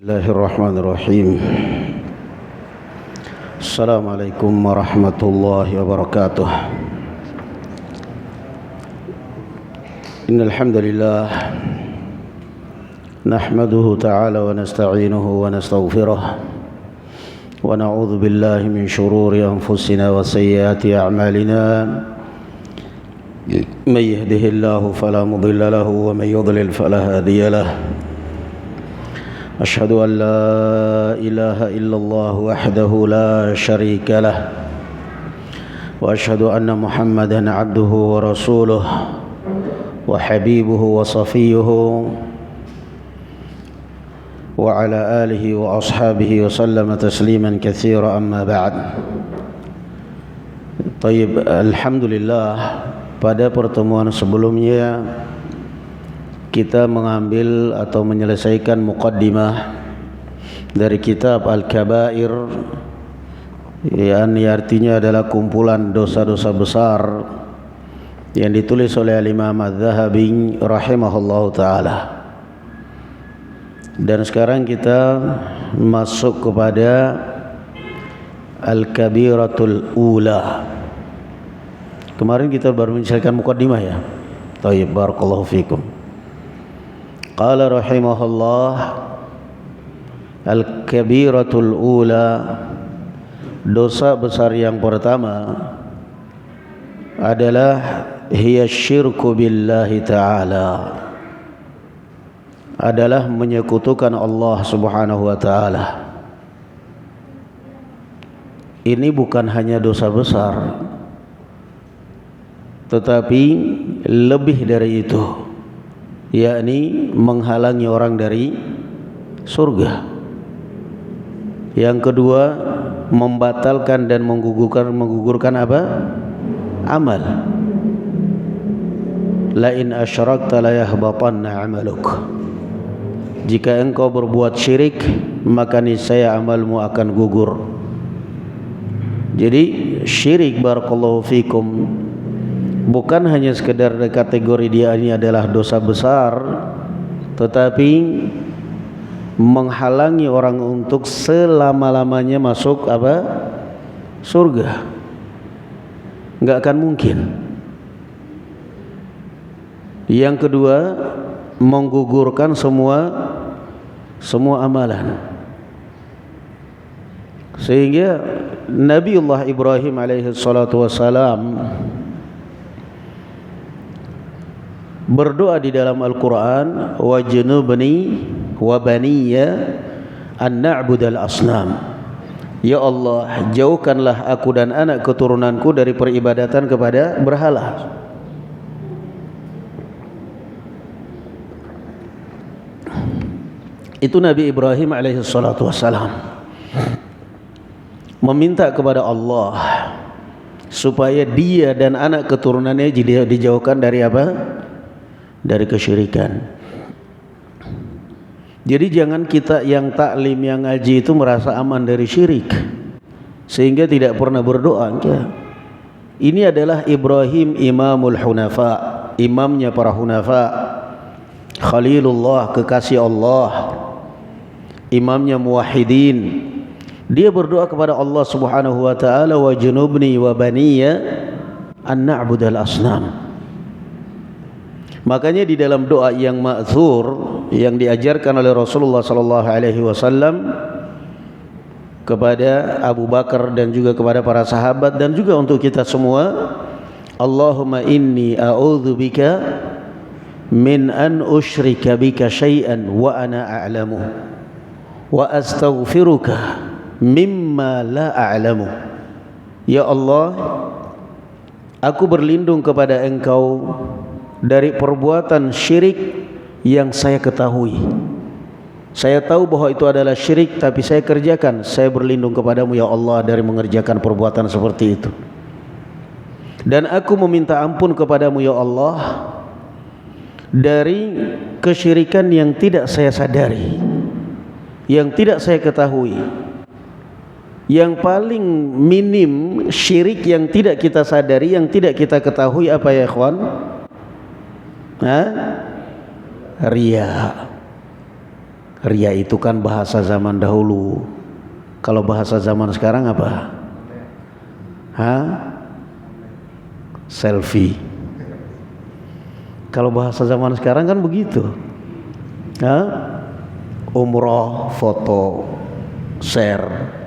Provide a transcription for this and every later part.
Bismillahirrahmanirrahim. Assalamualaikum warahmatullahi wabarakatuh. Innal hamdalillah nahmaduhu ta'ala wa nasta'inuhu wa nastaghfiruh wa na'udzu billahi min shururi anfusina wa sayyiati a'malina. Man yahdihillahu fala mudilla lahu wa man yudlil fala hadiya lahu. أشهد أن لا إله إلا الله وحده لا شريك له وأشهد أن محمدا عبده ورسوله وحبيبه وصفيه وعلى آله وأصحابه وسلم تسليما كثيرا أما بعد. طيب, alhamdulillah, pada pertemuan sebelumnya kita mengambil atau menyelesaikan muqaddimah dari kitab Al-Kabair, yang artinya adalah kumpulan dosa-dosa besar yang ditulis oleh Imam Az-Zahabi rahimahullahu ta'ala. Dan sekarang kita masuk kepada Al-Kabiratul Ula. Kemarin kita baru menyelesaikan muqaddimah ya. Tayyib, barakallahu fikum. Qala rahimahullah, al-kabiratul ula, dosa besar yang pertama adalah hiya syirku billahi ta'ala, adalah menyekutukan Allah subhanahu wa ta'ala. Ini bukan hanya dosa besar, tetapi lebih dari itu, yakni menghalangi orang dari surga. Yang kedua, membatalkan dan menggugurkan apa? Amal. La in asyrakta la yahbatanna amaluk. Jika engkau berbuat syirik, maka niscaya amalmu akan gugur. Jadi syirik, barakallahu fikum, bukan hanya sekedar kategori dia ini adalah dosa besar, tetapi menghalangi orang untuk selama-lamanya masuk apa? Surga. Enggak akan mungkin. Yang kedua, menggugurkan semua amalan. Sehingga Nabiullah Ibrahim alaihi salatu wassalam berdoa di dalam Al-Quran, wajnubni wa baniya an na'budal asnam. Ya Allah, jauhkanlah aku dan anak keturunanku dari peribadatan kepada berhala. Itu Nabi Ibrahim alaihi salatu wassalam meminta kepada Allah supaya dia dan anak keturunannya dijauhkan dari apa? Dari kesyirikan. Jadi jangan kita yang taklim, yang ngaji itu merasa aman dari syirik sehingga tidak pernah berdoa. Ini adalah Ibrahim imamul hunafa, imamnya para hunafa, Khalilullah, kekasih Allah, imamnya muwahhidin. Dia berdoa kepada Allah subhanahu wa ta'ala, wa junubni wa baniya an na'budal asnam. Makanya di dalam doa yang ma'thur yang diajarkan oleh Rasulullah sallallahu alaihi wasallam kepada Abu Bakar dan juga kepada para sahabat dan juga untuk kita semua, Allahumma inni a'udzubika min an usyrika bika syai'an wa ana a'lamu wa astaghfiruka mimma la a'lamu. Ya Allah, aku berlindung kepada Engkau dari perbuatan syirik yang saya ketahui. Saya tahu bahwa itu adalah syirik, tapi saya kerjakan. Saya berlindung kepadamu ya Allah dari mengerjakan perbuatan seperti itu. Dan aku meminta ampun kepadamu ya Allah dari kesyirikan yang tidak saya sadari, yang tidak saya ketahui. Yang paling minim syirik yang tidak kita sadari, yang tidak kita ketahui apa ya ikhwan? Ria. Ria itu kan bahasa zaman dahulu. Kalau bahasa zaman sekarang apa? Selfie. Kalau bahasa zaman sekarang kan begitu. Umroh, foto, share.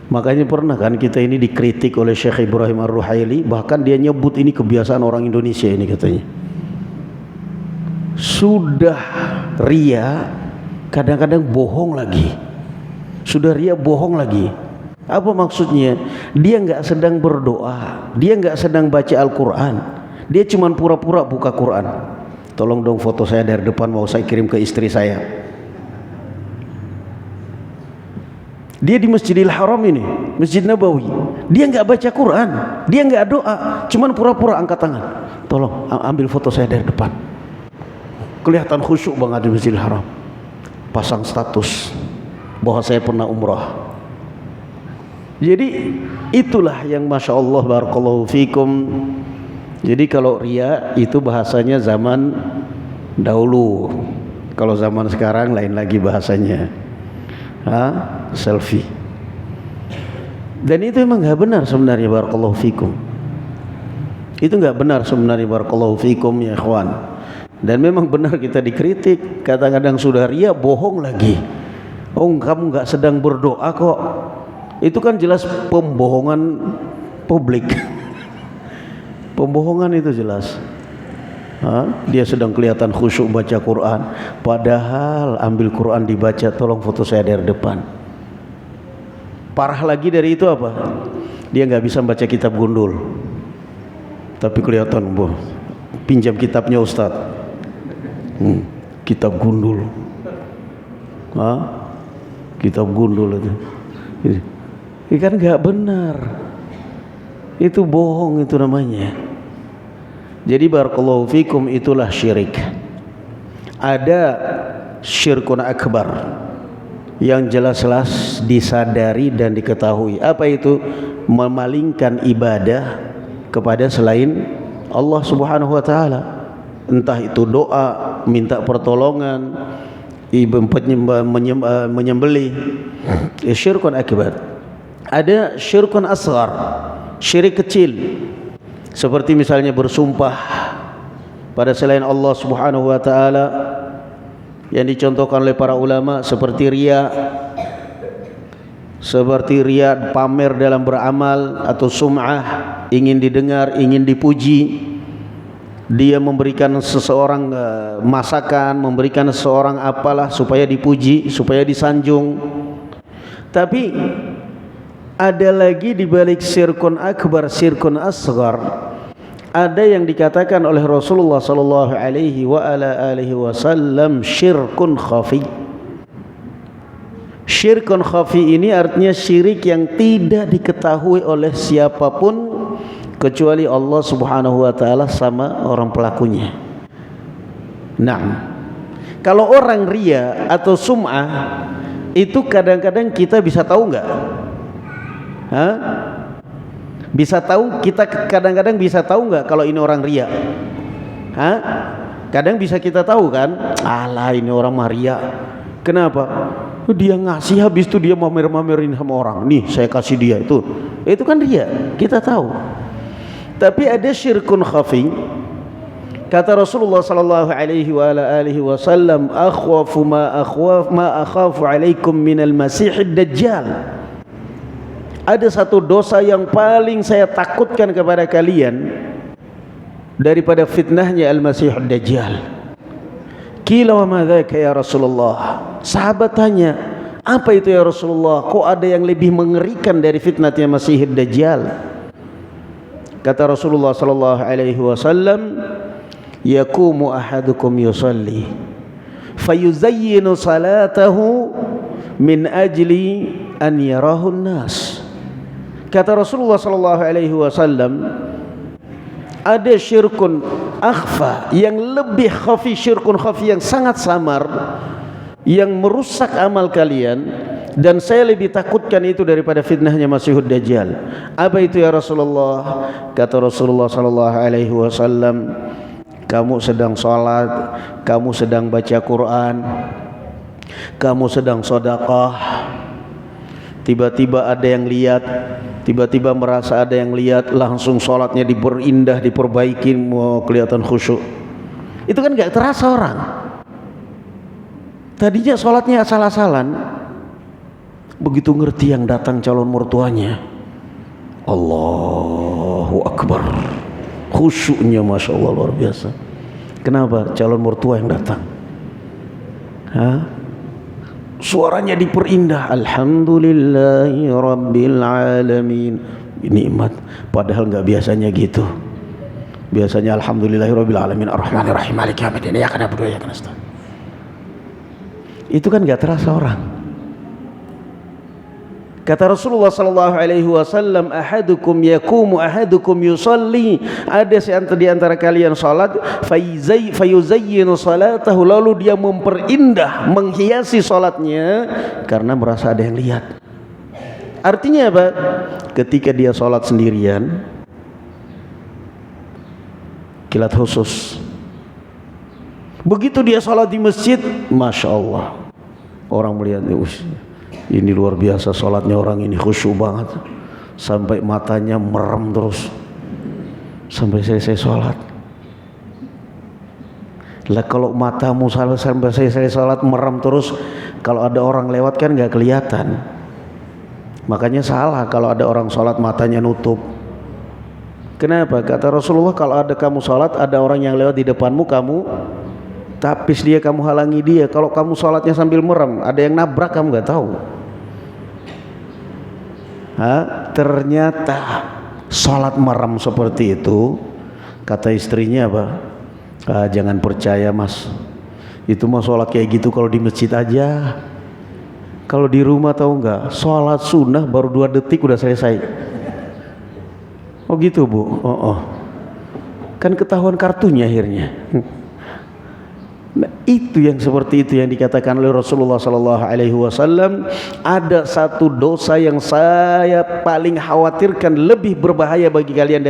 Makanya pernah kan kita ini dikritik oleh Syekh Ibrahim Ar-Ruhaili, bahkan dia nyebut ini kebiasaan orang Indonesia ini katanya. Sudah ria, kadang-kadang bohong lagi. Sudah ria, bohong lagi. Apa maksudnya? Dia nggak sedang berdoa, dia nggak sedang baca Al-Quran, dia cuma pura-pura buka Quran. Tolong dong foto saya dari depan, mau saya kirim ke istri saya. Dia di Masjidil Haram ini, Masjid Nabawi, dia nggak baca Quran, dia nggak doa, cuma pura-pura angkat tangan. Tolong ambil foto saya dari depan. Kelihatan khusyuk banget di Masjidil Haram. Pasang status bahwa saya pernah umrah. Jadi itulah yang Masya Allah barakallahu fikum. Jadi kalau ria itu bahasanya zaman dahulu. Kalau zaman sekarang lain lagi bahasanya. Selfie. Dan itu memang gak benar sebenarnya barakallahu fikum. Itu gak benar sebenarnya barakallahu fikum ya ikhwan. Dan memang benar kita dikritik, kadang-kadang sudah ria bohong lagi. Oh kamu gak sedang berdoa kok. Itu kan jelas pembohongan publik. Pembohongan itu jelas. Dia sedang kelihatan khusyuk baca Quran, padahal ambil Quran dibaca, tolong foto saya dari depan. Parah lagi dari itu apa? Dia nggak bisa baca kitab gundul, tapi kelihatan pinjam kitabnya Ustadz. Kitab gundul, kitab gundul itu. Ini kan nggak benar. Itu bohong itu namanya. Jadi barakallahu fikum, itulah syirik. Ada syirkun akbar yang jelas-jelas disadari dan diketahui. Apa itu? Memalingkan ibadah kepada selain Allah Subhanahu wa taala. Entah itu doa, minta pertolongan, menyembelih. Syirkun akbar. Ada syirkun asghar, syirik kecil. Seperti misalnya bersumpah pada selain Allah Subhanahu wa taala, yang dicontohkan oleh para ulama seperti riya. Seperti riya pamer dalam beramal, atau sum'ah, ingin didengar, ingin dipuji. Dia memberikan seseorang masakan, memberikan seseorang apalah supaya dipuji, supaya disanjung. Tapi ada lagi di balik syirkun akbar, syirkun asghar, ada yang dikatakan oleh Rasulullah sallallahu alaihi wa ala alihi wasallam syirkun khafi. Syirkun khafi ini artinya syirik yang tidak diketahui oleh siapapun kecuali Allah Subhanahu wa taala sama orang pelakunya. Nah, kalau orang riya atau sum'ah itu kadang-kadang kita bisa tahu enggak? Bisa tahu, kita kadang-kadang bisa tahu nggak kalau ini orang ria? Kadang bisa kita tahu kan? Alah, ini orang mah ria. Kenapa? Dia ngasih, habis itu dia mamer-mamerin sama orang. Nih saya kasih dia, itu kan ria, kita tahu. Tapi ada syirkun khafi. Kata Rasulullah sallallahu alaihi wa alihi wasallam, akhwafu ma akhafu alaikum minal masihid dajjal. Ada satu dosa yang paling saya takutkan kepada kalian daripada fitnahnya Al-Masihud Dajjal. Qila wa ma dzaka ya Rasulullah? Sahabat tanya, apa itu ya Rasulullah? Kok ada yang lebih mengerikan dari fitnahnya Masihud Dajjal? Kata Rasulullah sallallahu alaihi wasallam, yaqumu ahadukum yusalli fayuzayyinu salatahu min ajli an yarahu an-nas. Kata Rasulullah sallallahu alaihi wasallam, ada syirkun akhfa yang lebih khafi, syirkun khafi yang sangat samar, yang merusak amal kalian, dan saya lebih takutkan itu daripada fitnahnya Masihud Dajjal. Apa itu ya Rasulullah? Kata Rasulullah sallallahu alaihi wasallam, kamu sedang sholat, kamu sedang baca Quran, kamu sedang sedekah, tiba-tiba ada yang lihat, tiba-tiba merasa ada yang lihat, langsung sholatnya diperindah, diperbaiki, mau kelihatan khusyuk. Itu kan gak terasa orang. Tadinya sholatnya asal-asalan, begitu ngerti yang datang calon mertuanya, Allahu Akbar, khusyuknya Masya Allah luar biasa. Kenapa? Calon mertua yang datang. Suaranya diperindah, Alhamdulillahi Rabbil Alamin, nikmat. Padahal nggak biasanya gitu. Biasanya Alhamdulillahi Rabbil Alamin, Ar-Rahmanir Rahim, Maliki Yaumiddin, iyyaka na'budu wa iyyaka nasta'in. Itu kan nggak terasa orang. Kata Rasulullah sallallahu alaihi wasallam, ahadukum yaqumu ahadukum yusalli, ada di antara kalian salat, fayuzayyinu salatahu, lalu dia memperindah, menghiasi salatnya karena merasa ada yang lihat. Artinya apa? Ketika dia salat sendirian, kilat khusus. Begitu dia salat di masjid, Masya Allah, orang melihat, ini luar biasa sholatnya orang ini, khusyuk banget, sampai matanya merem terus sampai selesai sholat. Lah kalau matamu sampai selesai sholat merem terus, kalau ada orang lewat kan gak kelihatan. Makanya salah kalau ada orang sholat matanya nutup. Kenapa? Kata Rasulullah, kalau ada kamu sholat, ada orang yang lewat di depanmu, kamu tapis dia, kamu halangi dia. Kalau kamu sholatnya sambil merem, ada yang nabrak, kamu gak tahu. Ternyata sholat merem seperti itu, kata istrinya apa? Jangan percaya mas, itu mah sholat kayak gitu kalau di masjid aja. Kalau di rumah tahu nggak, sholat sunnah baru 2 detik udah selesai. Oh gitu bu? Kan ketahuan kartunya akhirnya. Nah, itu yang seperti itu yang dikatakan oleh Rasulullah sallallahu alaihi wasallam, ada satu dosa yang saya paling khawatirkan lebih berbahaya bagi kalian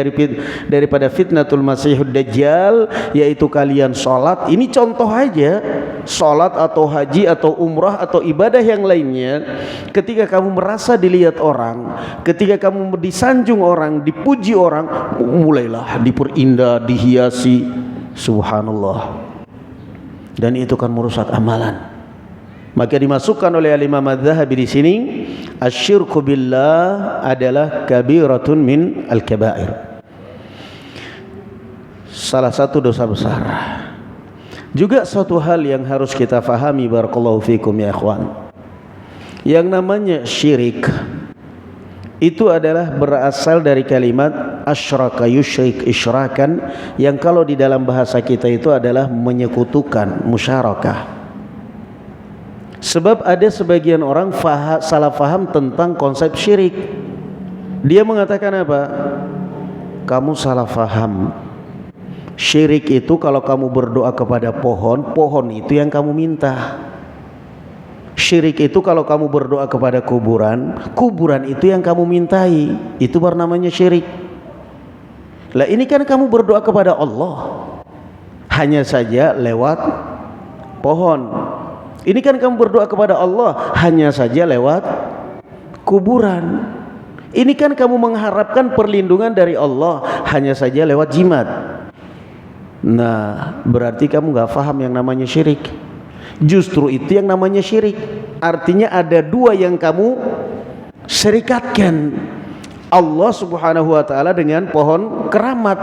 daripada fitnatul Masihud Dajjal, yaitu kalian sholat. Ini contoh aja, sholat atau haji atau umrah atau ibadah yang lainnya, ketika kamu merasa dilihat orang, ketika kamu disanjung orang, dipuji orang, mulailah diperindah, dihiasi, subhanallah. Dan itu kan merusak amalan. Maka dimasukkan oleh Imam Az-Zahabi di sini, asyirku billah adalah kabiratun min al-kabair, salah satu dosa besar. Juga suatu hal yang harus kita fahami, barakallahu fikum ya ikhwan, yang namanya syirik itu adalah berasal dari kalimat asyraka yusyrik isyrakan, yang kalau di dalam bahasa kita itu adalah menyekutukan, musyarakah. Sebab ada sebagian orang salah faham tentang konsep syirik. Dia mengatakan apa? Kamu salah faham. Syirik itu kalau kamu berdoa kepada pohon, pohon itu yang kamu minta. Syirik itu kalau kamu berdoa kepada kuburan, kuburan itu yang kamu mintai. Itu bernamanya syirik. Lah ini kan kamu berdoa kepada Allah, hanya saja lewat pohon. Ini kan kamu berdoa kepada Allah, hanya saja lewat kuburan. Ini kan kamu mengharapkan perlindungan dari Allah, hanya saja lewat jimat. Nah, berarti kamu gak paham yang namanya syirik. Justru itu yang namanya syirik. Artinya ada dua yang kamu serikatkan, Allah subhanahu wa ta'ala dengan pohon keramat,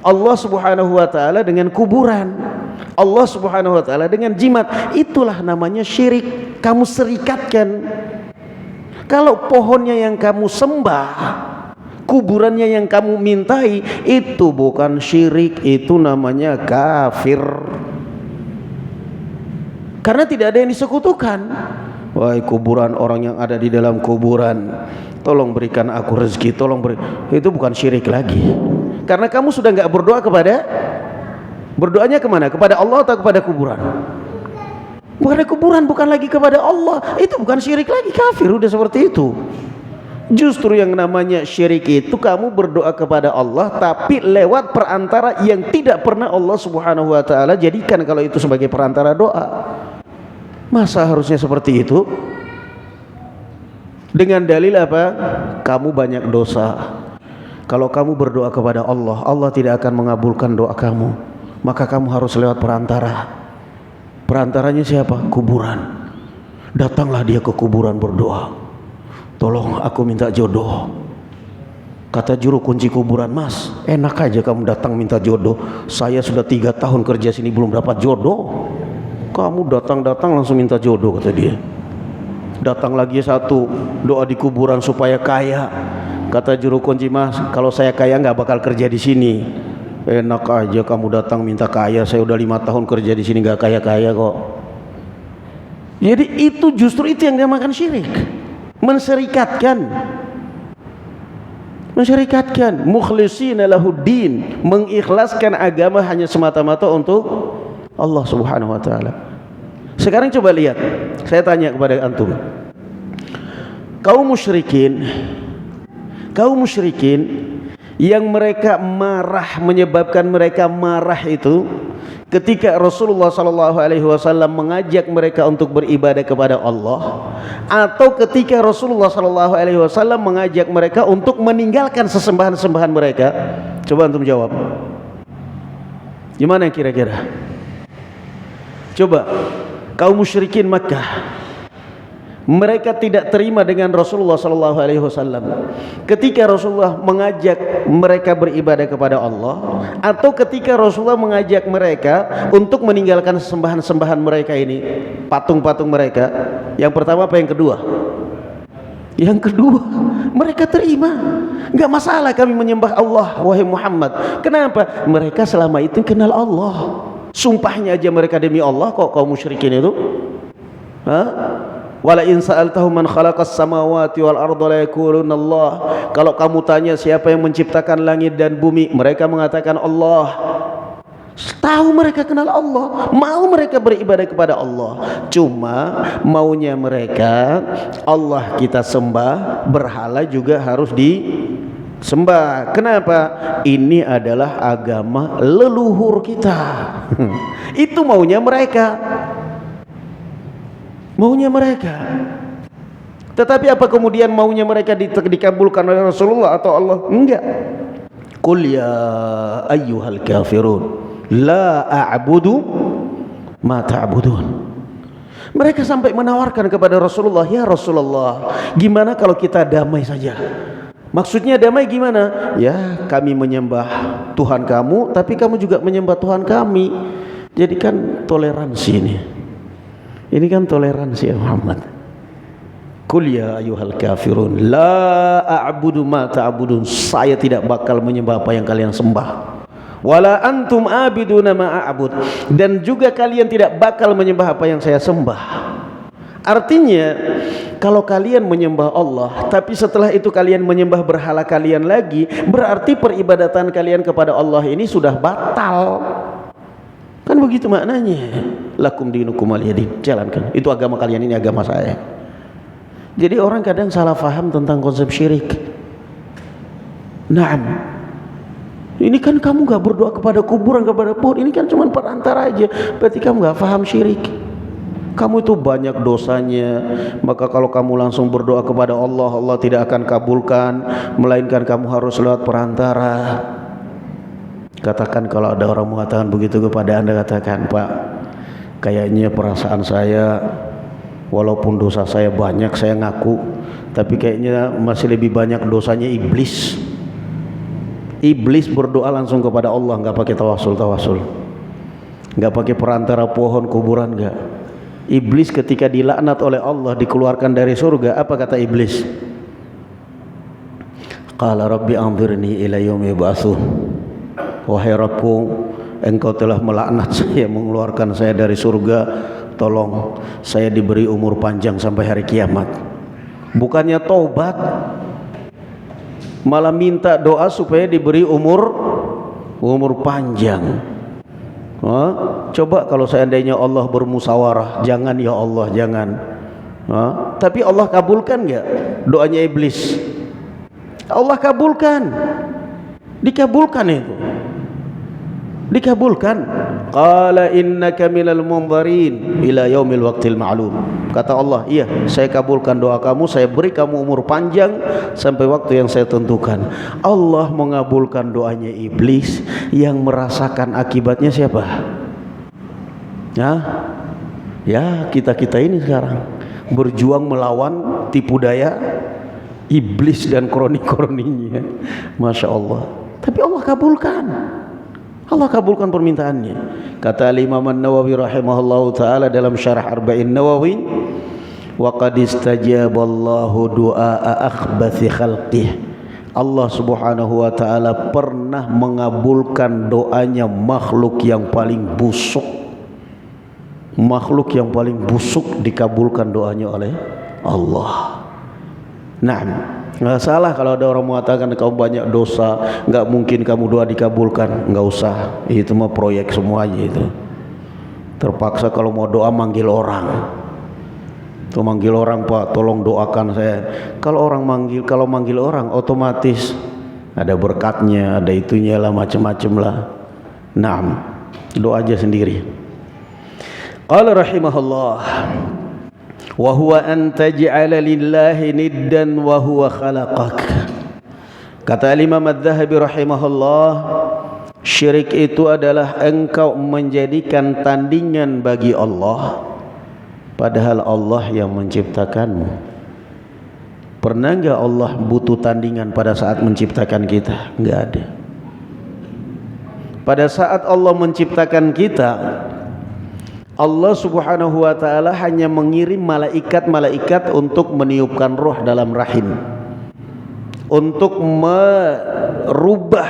Allah subhanahu wa ta'ala dengan kuburan, Allah subhanahu wa ta'ala dengan jimat. Itulah namanya syirik. Kamu serikatkan. Kalau pohonnya yang kamu sembah, kuburannya yang kamu mintai, itu bukan syirik, itu namanya kafir. Karena tidak ada yang disekutukan. Wahai kuburan, orang yang ada di dalam kuburan, tolong berikan aku rezeki, tolong beri. Itu bukan syirik lagi. Karena kamu sudah nggak berdoa kepada, berdoanya kemana? Kepada Allah atau kepada kuburan? Kepada kuburan, bukan lagi kepada Allah. Itu bukan syirik lagi, kafir. Udah seperti itu. Justru yang namanya syirik itu kamu berdoa kepada Allah tapi lewat perantara yang tidak pernah Allah Subhanahu wa taala jadikan kalau itu sebagai perantara doa. Masa harusnya seperti itu? Dengan dalil apa? Kamu banyak dosa. Kalau kamu berdoa kepada Allah, Allah tidak akan mengabulkan doa kamu. Maka kamu harus lewat perantara. Perantaranya siapa? Kuburan. Datanglah dia ke kuburan berdoa. Tolong aku minta jodoh. Kata juru kunci kuburan, Mas, enak aja kamu datang minta jodoh. Saya sudah 3 tahun kerja sini belum dapat jodoh. Kamu datang-datang langsung minta jodoh, kata dia. Datang lagi satu, doa di kuburan supaya kaya. Kata juru kunci, Mas, kalau saya kaya nggak bakal kerja di sini. Enak aja kamu datang minta kaya. Saya udah 5 tahun kerja di sini nggak kaya-kaya kok. Jadi itu justru itu yang dinamakan syirik. Menserikatkan, mukhlishina lahuddin, mengikhlaskan agama hanya semata-mata untuk Allah Subhanahu wa taala. Sekarang coba lihat, saya tanya kepada antum. Kaum musyrikin yang mereka marah, menyebabkan mereka marah itu ketika Rasulullah SAW mengajak mereka untuk beribadah kepada Allah, atau ketika Rasulullah SAW mengajak mereka untuk meninggalkan sesembahan-sembahan mereka. Coba antum jawab. Gimana kira-kira? Coba, kaum musyrikin Makkah, mereka tidak terima dengan Rasulullah SAW ketika Rasulullah mengajak mereka beribadah kepada Allah, atau ketika Rasulullah mengajak mereka untuk meninggalkan sembahan-sembahan mereka ini, patung-patung mereka. Yang pertama apa yang kedua? Yang kedua, mereka terima. Enggak masalah kami menyembah Allah, wahai Muhammad. Kenapa? Mereka selama itu kenal Allah. Sumpahnya aja mereka demi Allah kok, kaum musyrikin itu. Wala in sa'altahum man khalaqas samawati wal arda la yaquluna Allah. Kalau kamu tanya siapa yang menciptakan langit dan bumi, mereka mengatakan Allah. Tahu mereka kenal Allah, mau mereka beribadah kepada Allah. Cuma maunya mereka Allah kita sembah, berhala juga harus disembah. Kenapa? Ini adalah agama leluhur kita. Itu maunya mereka. Tetapi apa kemudian maunya mereka dikabulkan oleh Rasulullah atau Allah? Enggak. Qul ya ayyuhal kafirun la a'budu ma ta'budun. Mereka sampai menawarkan kepada Rasulullah, ya Rasulullah, gimana kalau kita damai saja? Maksudnya damai gimana? Ya, kami menyembah Tuhan kamu, tapi kamu juga menyembah Tuhan kami. Jadi kan toleransi ini. Ini kan toleransi ya Muhammad. Qul ya ayyuhal kafirun la a'budu ma ta'budun. Saya tidak bakal menyembah apa yang kalian sembah. Wala antum abiduna ma a'bud. Dan juga kalian tidak bakal menyembah apa yang saya sembah. Artinya, kalau kalian menyembah Allah tapi setelah itu kalian menyembah berhala kalian lagi, berarti peribadatan kalian kepada Allah ini sudah batal. Kan begitu maknanya. Lakum dinukum waliyadin. Jalankan. Itu agama kalian, ini agama saya. Jadi orang kadang salah faham tentang konsep syirik. Naam. Ini kan kamu gak berdoa kepada kuburan, kepada pohon. Ini kan cuma perantara aja. Berarti kamu gak faham syirik. Kamu itu banyak dosanya. Maka kalau kamu langsung berdoa kepada Allah, Allah tidak akan kabulkan, melainkan kamu harus lewat perantara. Katakan kalau ada orang mengatakan begitu kepada Anda, katakan, Pak, kayaknya perasaan saya, walaupun dosa saya banyak, saya ngaku, tapi kayaknya masih lebih banyak dosanya iblis. Iblis berdoa langsung kepada Allah, nggak pakai tawasul, nggak pakai perantara pohon kuburan, nggak. Iblis ketika dilaknat oleh Allah, dikeluarkan dari surga, apa kata iblis? Qala rabbi anzirni ila yaumi yub'atsun. Wahai Rabbku, Engkau telah melaknat saya, mengeluarkan saya dari surga. Tolong saya diberi umur panjang sampai hari kiamat. Bukannya taubat, malah minta doa supaya diberi umur panjang. Coba kalau seandainya Allah bermusyawarah, jangan ya Allah, jangan. Tapi Allah kabulkan nggak doanya iblis? Allah kabulkan, dikabulkan itu, dikabulkan. Qala innaka minal munzarin ila yaumil waqtil ma'lum. Kata Allah, iya, saya kabulkan doa kamu, saya beri kamu umur panjang sampai waktu yang saya tentukan. Allah mengabulkan doanya iblis, yang merasakan akibatnya siapa? Ya kita ini sekarang berjuang melawan tipu daya iblis dan kroni-kroninya. Masya Allah. Tapi Allah kabulkan, Allah kabulkan permintaannya. Kata Imam An-Nawawi rahimahullahu taala dalam syarah Arba'in Nawawi, wa qad istajaballahu du'a akhbathi khalqih. Allah Subhanahu wa taala pernah mengabulkan doanya makhluk yang paling busuk. Makhluk yang paling busuk dikabulkan doanya oleh Allah. Nah, nggak salah kalau ada orang mengatakan kamu banyak dosa, nggak mungkin kamu doa dikabulkan. Nggak usah, itu mah proyek semuanya itu. Terpaksa kalau mau doa manggil orang. Tuh manggil orang, Pak, tolong doakan saya. Kalau manggil orang otomatis ada berkatnya, ada itunya lah, macam-macam lah. Naam, doa aja sendiri. Qala rahimahullah, wa huwa an taj'ala lillahi niddan wa huwa khalaqak. Kata Imam Adz-Dzahabi rahimahullah, syirik itu adalah engkau menjadikan tandingan bagi Allah, padahal Allah yang menciptakanmu. Pernah enggak Allah butuh tandingan pada saat menciptakan kita? Enggak ada. Pada saat Allah menciptakan kita, Allah Subhanahu wa taala hanya mengirim malaikat-malaikat untuk meniupkan roh dalam rahim, untuk merubah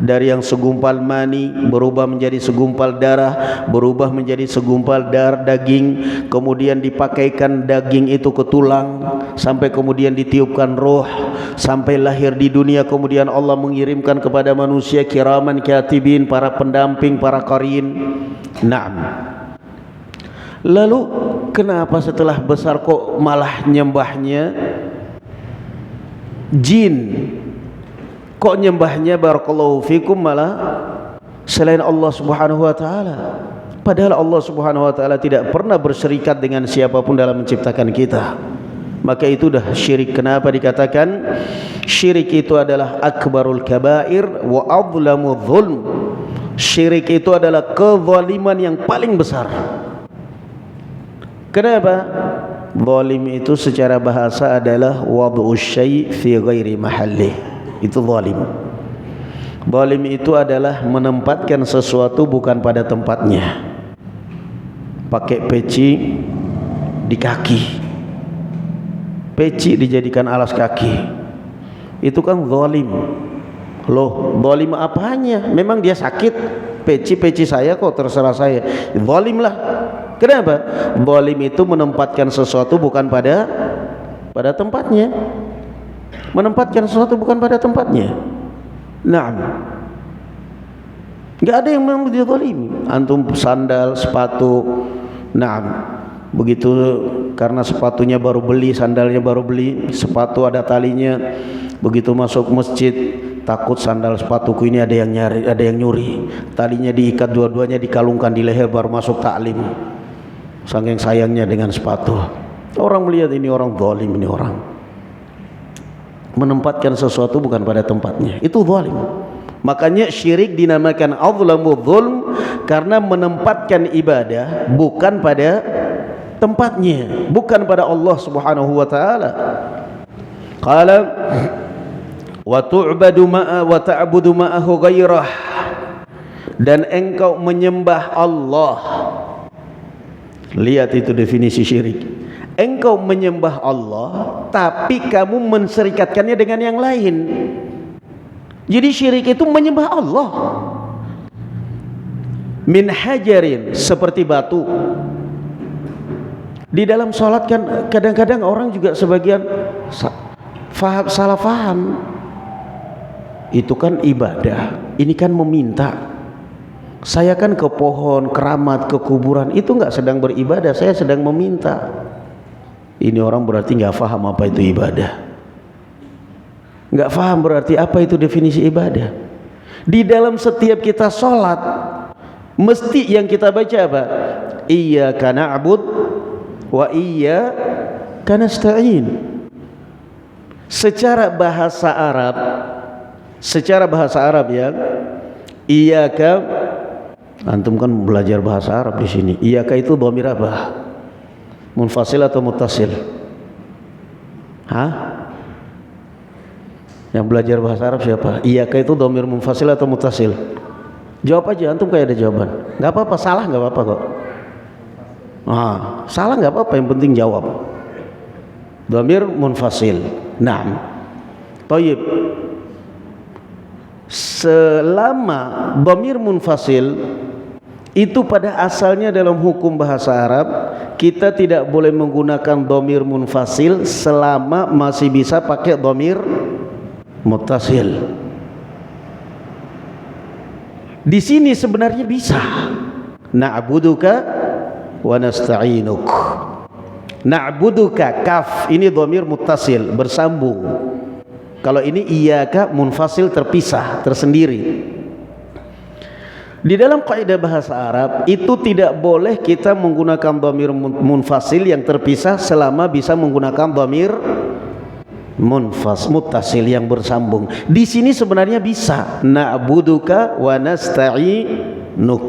dari yang segumpal mani berubah menjadi segumpal darah, berubah menjadi segumpal daging, kemudian dipakaikan daging itu ke tulang, sampai kemudian ditiupkan roh, sampai lahir di dunia. Kemudian Allah mengirimkan kepada manusia kiraman katibin, para pendamping, para qarin. Naam. Lalu kenapa setelah besar kok malah nyembahnya jin? Kok nyembahnya barakallahu fikum malah selain Allah Subhanahu wa taala? Padahal Allah Subhanahu wa taala tidak pernah berserikat dengan siapapun dalam menciptakan kita. Maka itu dah syirik. Kenapa dikatakan syirik itu adalah akbarul kabair wa adlamu dzulm? Syirik itu adalah kezaliman yang paling besar. Kenapa? Zalim itu secara bahasa adalah wad'u syai' fi ghairi mahallih. Itu zalim. Zalim itu adalah menempatkan sesuatu bukan pada tempatnya. Pakai peci di kaki, peci dijadikan alas kaki, itu kan zalim. Loh, zalim apanya? Memang dia sakit, peci saya kok, terserah saya. Zalim lah. Kenapa? Zalim itu menempatkan sesuatu bukan pada tempatnya. Menempatkan sesuatu bukan pada tempatnya. Naam. Enggak ada yang memang dia zalimi. Antum sandal, sepatu, naam. Begitu karena sepatunya baru beli, sandalnya baru beli, sepatu ada talinya. Begitu masuk masjid, takut sandal sepatuku ini ada yang nyuri. Talinya diikat dua-duanya, dikalungkan di leher, baru masuk taklim. Saking sayangnya dengan sepatu. Orang melihat ini orang zalim, ini orang menempatkan sesuatu bukan pada tempatnya. Itu zalim. Makanya syirik dinamakan azlamu dzulm, karena menempatkan ibadah bukan pada tempatnya, bukan pada Allah Subhanahu wa taala. Qala wa tu'badu ma'a wa ta'budu ma'ahu ghairah, dan engkau menyembah Allah. Lihat itu definisi syirik. Engkau menyembah Allah tapi kamu menserikatkannya dengan yang lain. Jadi syirik itu menyembah Allah. Min hajarin, seperti batu. Di dalam sholat kan kadang-kadang orang juga sebagian salah faham. Itu kan ibadah, ini kan meminta. Saya kan ke pohon, keramat, ke kuburan, itu enggak sedang beribadah, saya sedang meminta. Ini orang berarti enggak faham apa itu ibadah. Nggak paham berarti apa itu definisi ibadah. Di dalam setiap kita sholat, mesti yang kita baca apa? Iyyaka na'bud wa iyyaka nasta'in. Secara bahasa Arab ya, iyyaka, antum kan belajar bahasa Arab di sini. Iyyaka itu dhamir apa? Munfasil atau muttasil? Hah? Yang belajar bahasa Arab siapa? Iyyaka itu dhamir munfasil atau muttasil? Jawab aja, antum kayak ada jawaban. Nggak apa-apa, salah nggak apa-apa kok. Salah nggak apa-apa, yang penting jawab. Dhamir munfasil. Naam. Thayyib. Selama dhamir munfasil itu pada asalnya dalam hukum bahasa Arab, kita tidak boleh menggunakan dhamir munfasil selama masih bisa pakai dhamir muttasil. Di sini sebenarnya bisa. Na'buduka wa nasta'inuk. Na'buduka, kaf ini dhamir muttasil bersambung. Kalau ini iyyaka munfasil terpisah, tersendiri. Di dalam kaidah bahasa Arab itu tidak boleh kita menggunakan dhamir munfasil yang terpisah selama bisa menggunakan dhamir muttasil yang bersambung. Di sini sebenarnya bisa. Na'buduka wa nasta'inuk.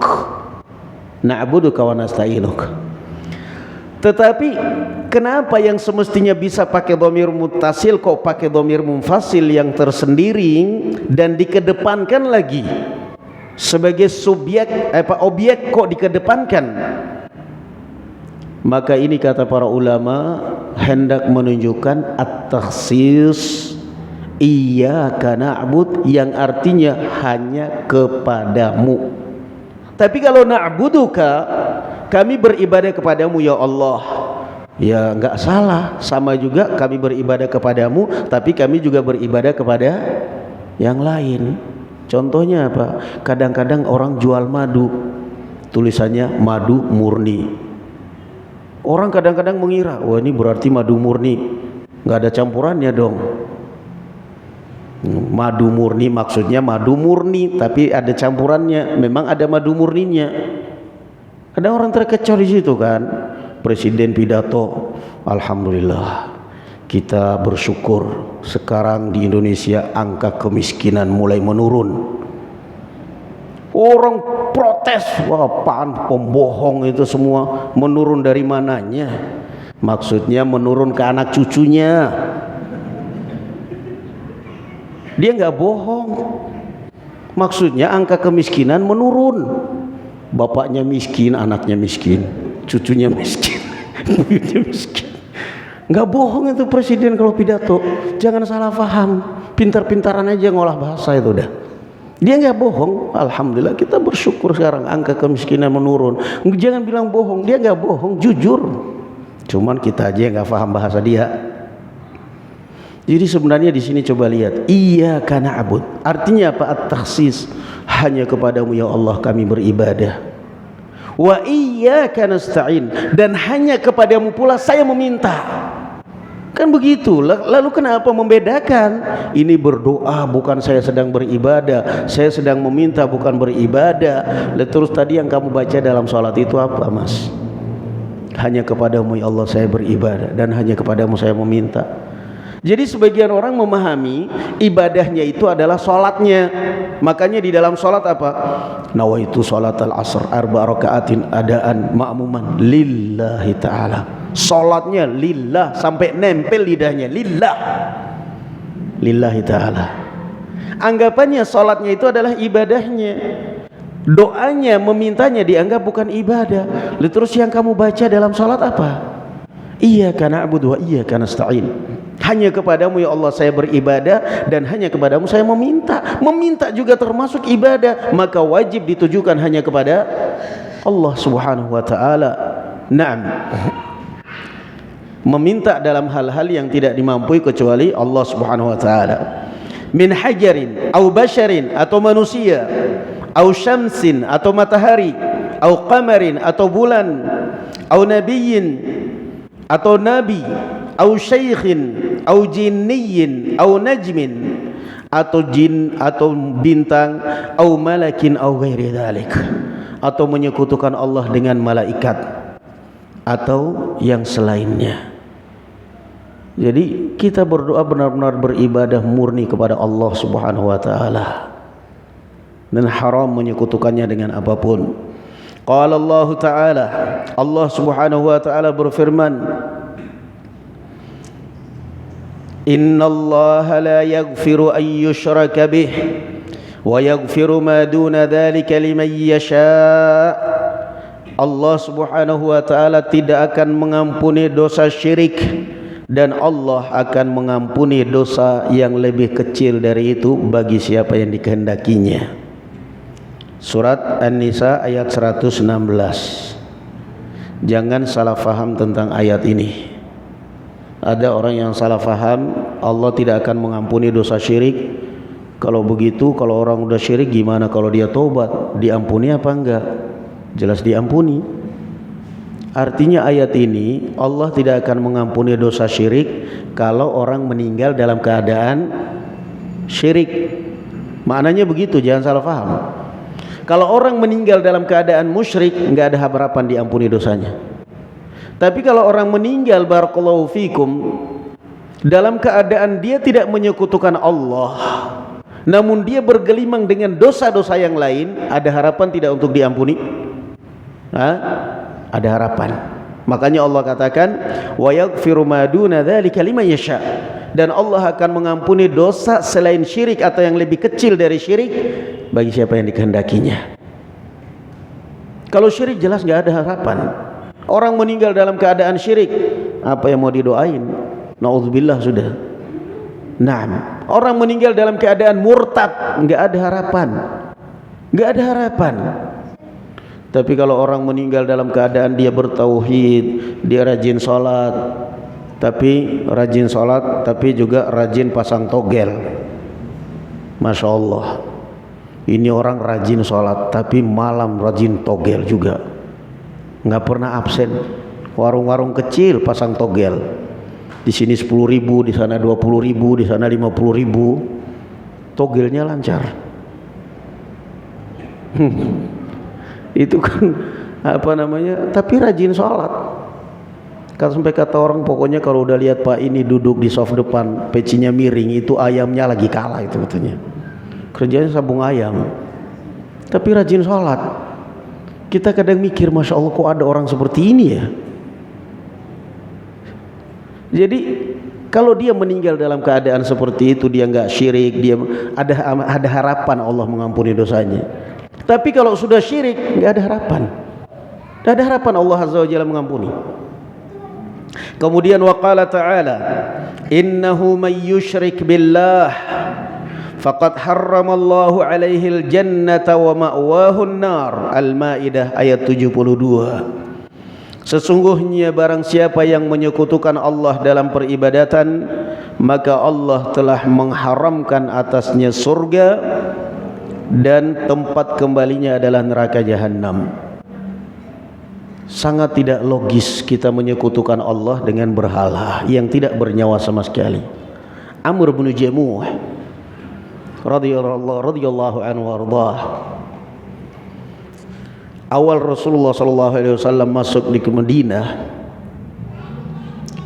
Na'buduka wa nasta'inuk. Tetapi kenapa yang semestinya bisa pakai dhamir muttasil kok pakai dhamir munfasil yang tersendiri dan dikedepankan lagi sebagai objek kok dikedepankan? Maka ini kata para ulama hendak menunjukkan at-takhsis iyyaka na'bud yang artinya hanya kepadamu. Tapi kalau na'buduka, kami beribadah kepadamu ya Allah, ya enggak salah, sama juga kami beribadah kepadamu, tapi kami juga beribadah kepada yang lain. Contohnya apa? Kadang-kadang orang jual madu, tulisannya madu murni. Orang kadang-kadang mengira, wah ini berarti madu murni, nggak ada campurannya dong. Madu murni maksudnya madu murni, tapi ada campurannya. Memang ada madu murninya. Ada orang terkecoh di situ kan. Presiden pidato, alhamdulillah kita bersyukur sekarang di Indonesia angka kemiskinan mulai menurun. Orang protes, wah apaan pembohong itu semua, menurun dari mananya? Maksudnya menurun ke anak cucunya. Dia nggak bohong. Maksudnya angka kemiskinan menurun. Bapaknya miskin, anaknya miskin, cucunya miskin, buyutnya miskin. Nggak bohong itu presiden kalau pidato. Jangan salah paham. Pintar-pintaran aja ngolah bahasa itu udah. Dia nggak bohong. Alhamdulillah kita bersyukur sekarang angka kemiskinan menurun. Jangan bilang bohong. Dia nggak bohong, jujur. Cuman kita aja nggak paham bahasa dia. Jadi sebenarnya di sini coba lihat, iyyaka na'bud. Artinya apa? At-takhsis, hanya kepadamu ya Allah kami beribadah. Wa iyyaka nasta'in, dan hanya kepadamu pula saya meminta. Kan begitu. Lalu kenapa membedakan? Ini berdoa bukan saya sedang beribadah, saya sedang meminta bukan beribadah. Terus tadi yang kamu baca dalam sholat itu apa mas? Hanya kepadamu ya Allah saya beribadah dan hanya kepadamu saya meminta. Jadi sebagian orang memahami ibadahnya itu adalah sholatnya. Makanya di dalam sholat apa? Nawaitu sholat al-asr arba rakaatin adaan ma'muman lillahi ta'ala. Sholatnya lillah sampai nempel lidahnya, lillah, lillahi ta'ala. Anggapannya sholatnya itu adalah ibadahnya. Doanya, memintanya dianggap bukan ibadah. Lalu terus yang kamu baca dalam sholat apa? Iyyaka na'budu wa iyyaka nasta'in. Hanya kepadamu ya Allah saya beribadah dan hanya kepadamu saya meminta. Meminta juga termasuk ibadah, maka wajib ditujukan hanya kepada Allah Subhanahu wa taala. Naam. Meminta dalam hal-hal yang tidak dimampui kecuali Allah Subhanahu wa taala. Min hajarin au basharin atau manusia, au syamsin atau matahari, au qamarin atau bulan, au nabiyyin atau nabi, au syaikhin, au jinniyin, au najmin, atau jin atau bintang, au malakin au ghairi dzalik, atau menyekutukan Allah dengan malaikat atau yang selainnya. Jadi kita berdoa benar-benar beribadah murni kepada Allah Subhanahu wa taala dan haram menyekutukannya dengan apapun. Qala Allah taala, Allah Subhanahu wa taala berfirman, innallaha la yaghfiru an yushraka bih wa yaghfiru ma duna dzalika liman yasha. Allah Subhanahu wa taala tidak akan mengampuni dosa syirik dan Allah akan mengampuni dosa yang lebih kecil dari itu bagi siapa yang dikehendakinya. Surat An-Nisa ayat 116. Jangan salah faham tentang ayat ini. Ada orang yang salah faham, Allah tidak akan mengampuni dosa syirik. Kalau begitu, kalau orang udah syirik gimana kalau dia tobat? Diampuni apa enggak? Jelas diampuni. Artinya ayat ini, Allah tidak akan mengampuni dosa syirik kalau orang meninggal dalam keadaan syirik. Maknanya begitu, jangan salah faham. Kalau orang meninggal dalam keadaan musyrik, enggak ada harapan diampuni dosanya. Tapi kalau orang meninggal, barakallahu fikum, dalam keadaan dia tidak menyekutukan Allah, namun dia bergelimang dengan dosa-dosa yang lain, ada harapan tidak untuk diampuni? Ada harapan. Makanya Allah katakan, wa yaghfiru ma duna dzalika liman yasha, dan Allah akan mengampuni dosa selain syirik atau yang lebih kecil dari syirik bagi siapa yang dikehendakinya. Kalau syirik jelas enggak ada harapan. Orang meninggal dalam keadaan syirik, apa yang mau didoain? Nauzubillah sudah. Naam. Orang meninggal dalam keadaan murtad, enggak ada harapan. Enggak ada harapan. Tapi kalau orang meninggal dalam keadaan dia bertauhid, dia rajin sholat, tapi juga rajin pasang togel. Masya Allah. Ini orang rajin sholat, tapi malam rajin togel juga. Nggak pernah absen. Warung-warung kecil pasang togel. Di sini 10.000, di sana 20.000, di sana 50.000. Togelnya lancar. Itu kan apa namanya? Tapi rajin sholat. Kan sampai kata orang, pokoknya kalau udah lihat Pak ini duduk di soft depan, pecinya miring, itu ayamnya lagi kalah itu betulnya. Kerjanya sabung ayam, tapi rajin sholat. Kita kadang mikir, Masya Allah kok ada orang seperti ini ya. Jadi kalau dia meninggal dalam keadaan seperti itu, dia nggak syirik, dia ada harapan Allah mengampuni dosanya. Tapi kalau sudah syirik, nggak ada harapan. Nggak ada harapan Allah Azza wa Jalla mengampuni. Kemudian waqala ta'ala, innahu may yushrik billah faqad harramallahu alaihil jannata wa ma'wahun nar. Al-Maidah ayat 72. Sesungguhnya barang siapa yang menyekutukan Allah dalam peribadatan, maka Allah telah mengharamkan atasnya surga dan tempat kembalinya adalah neraka jahanam. Sangat tidak logis kita menyekutukan Allah dengan berhala yang tidak bernyawa sama sekali. Amr bin Jamuh radhiyallahu anhu warḍah, awal Rasulullah sallallahu alaihi wasallam masuk di Madinah,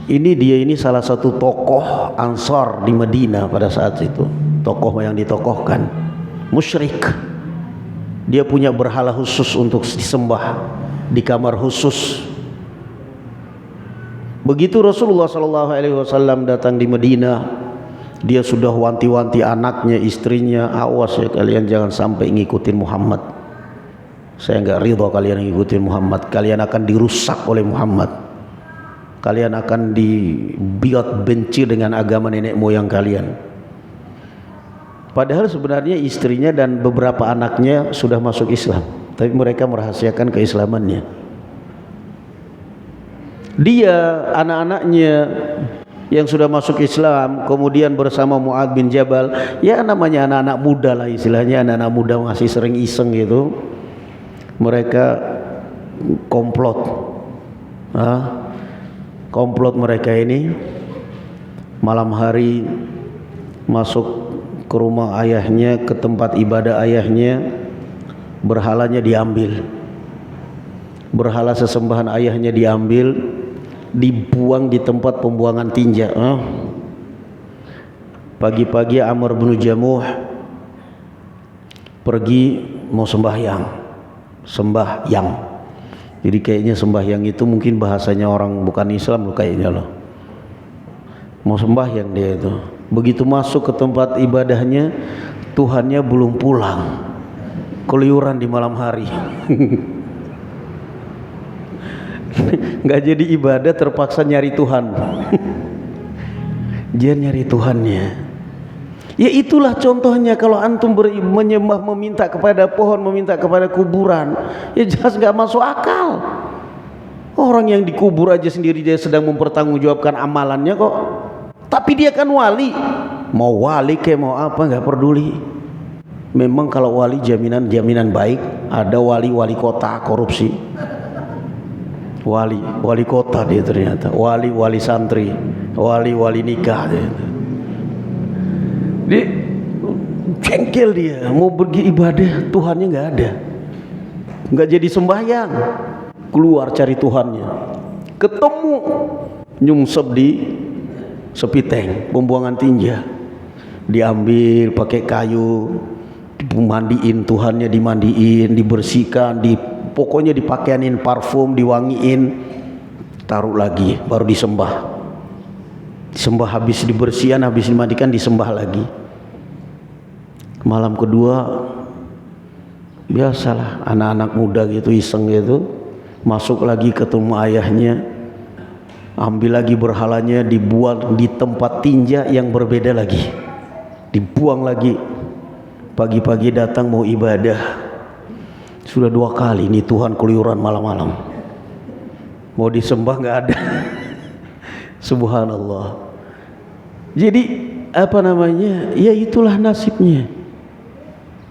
ini salah satu tokoh Ansar di Madinah pada saat itu, tokoh yang ditokohkan, musyrik. Dia punya berhala khusus untuk disembah di kamar khusus. Begitu Rasulullah sallallahu alaihi wasallam datang di Madinah, dia sudah wanti-wanti anaknya, istrinya, awas ya kalian jangan sampai ngikutin Muhammad. Saya enggak ridha kalian ngikutin Muhammad. Kalian akan dirusak oleh Muhammad. Kalian akan dibuat benci dengan agama nenek moyang kalian. Padahal sebenarnya istrinya dan beberapa anaknya sudah masuk Islam, tapi mereka merahasiakan keislamannya. Dia, anak-anaknya yang sudah masuk Islam, kemudian bersama Mu'adz bin Jabal, ya namanya anak-anak muda lah istilahnya, anak-anak muda masih sering iseng gitu. Mereka komplot. Komplot mereka ini malam hari masuk ke rumah ayahnya, ke tempat ibadah ayahnya, berhalanya diambil, berhala sesembahan ayahnya diambil, dibuang di tempat pembuangan tinja. Pagi-pagi Amr bin Jamuh pergi mau sembahyang. Jadi kayaknya sembahyang itu mungkin bahasanya orang bukan Islam loh kayaknya loh. Mau sembahyang dia itu. Begitu masuk ke tempat ibadahnya, Tuhannya belum pulang, keluyuran di malam hari. Nggak jadi ibadah, terpaksa nyari Tuhan. Dia nyari Tuhannya. Ya itulah contohnya kalau antum menyembah, meminta kepada pohon, meminta kepada kuburan, ya jelas nggak masuk akal. Orang yang dikubur aja sendiri dia sedang mempertanggungjawabkan amalannya kok. Tapi dia kan wali, mau wali kayak mau apa nggak peduli. Memang kalau wali jaminan baik. Ada wali kota korupsi, wali kota dia ternyata, wali santri, wali nikah dia. Dia jengkel, dia mau pergi ibadah, Tuhannya nggak ada, nggak jadi sembahyang, keluar cari Tuhannya, ketemu nyungsep di sepiteng pembuangan tinja, diambil pakai kayu, dimandiin Tuhannya, dimandiin, dibersihkan, pokoknya dipakaianin parfum, diwangiin, taruh lagi, baru disembah. Disembah habis dibersihkan, habis dimandikan, disembah lagi. Malam kedua biasalah anak-anak muda gitu iseng gitu, masuk lagi ketemu ayahnya, ambil lagi berhalanya, dibuang di tempat tinja yang berbeda lagi, dibuang lagi. Pagi-pagi datang mau ibadah, sudah 2 kali nih Tuhan keluyuran malam-malam, mau disembah nggak ada. Subhanallah. Jadi ya itulah nasibnya.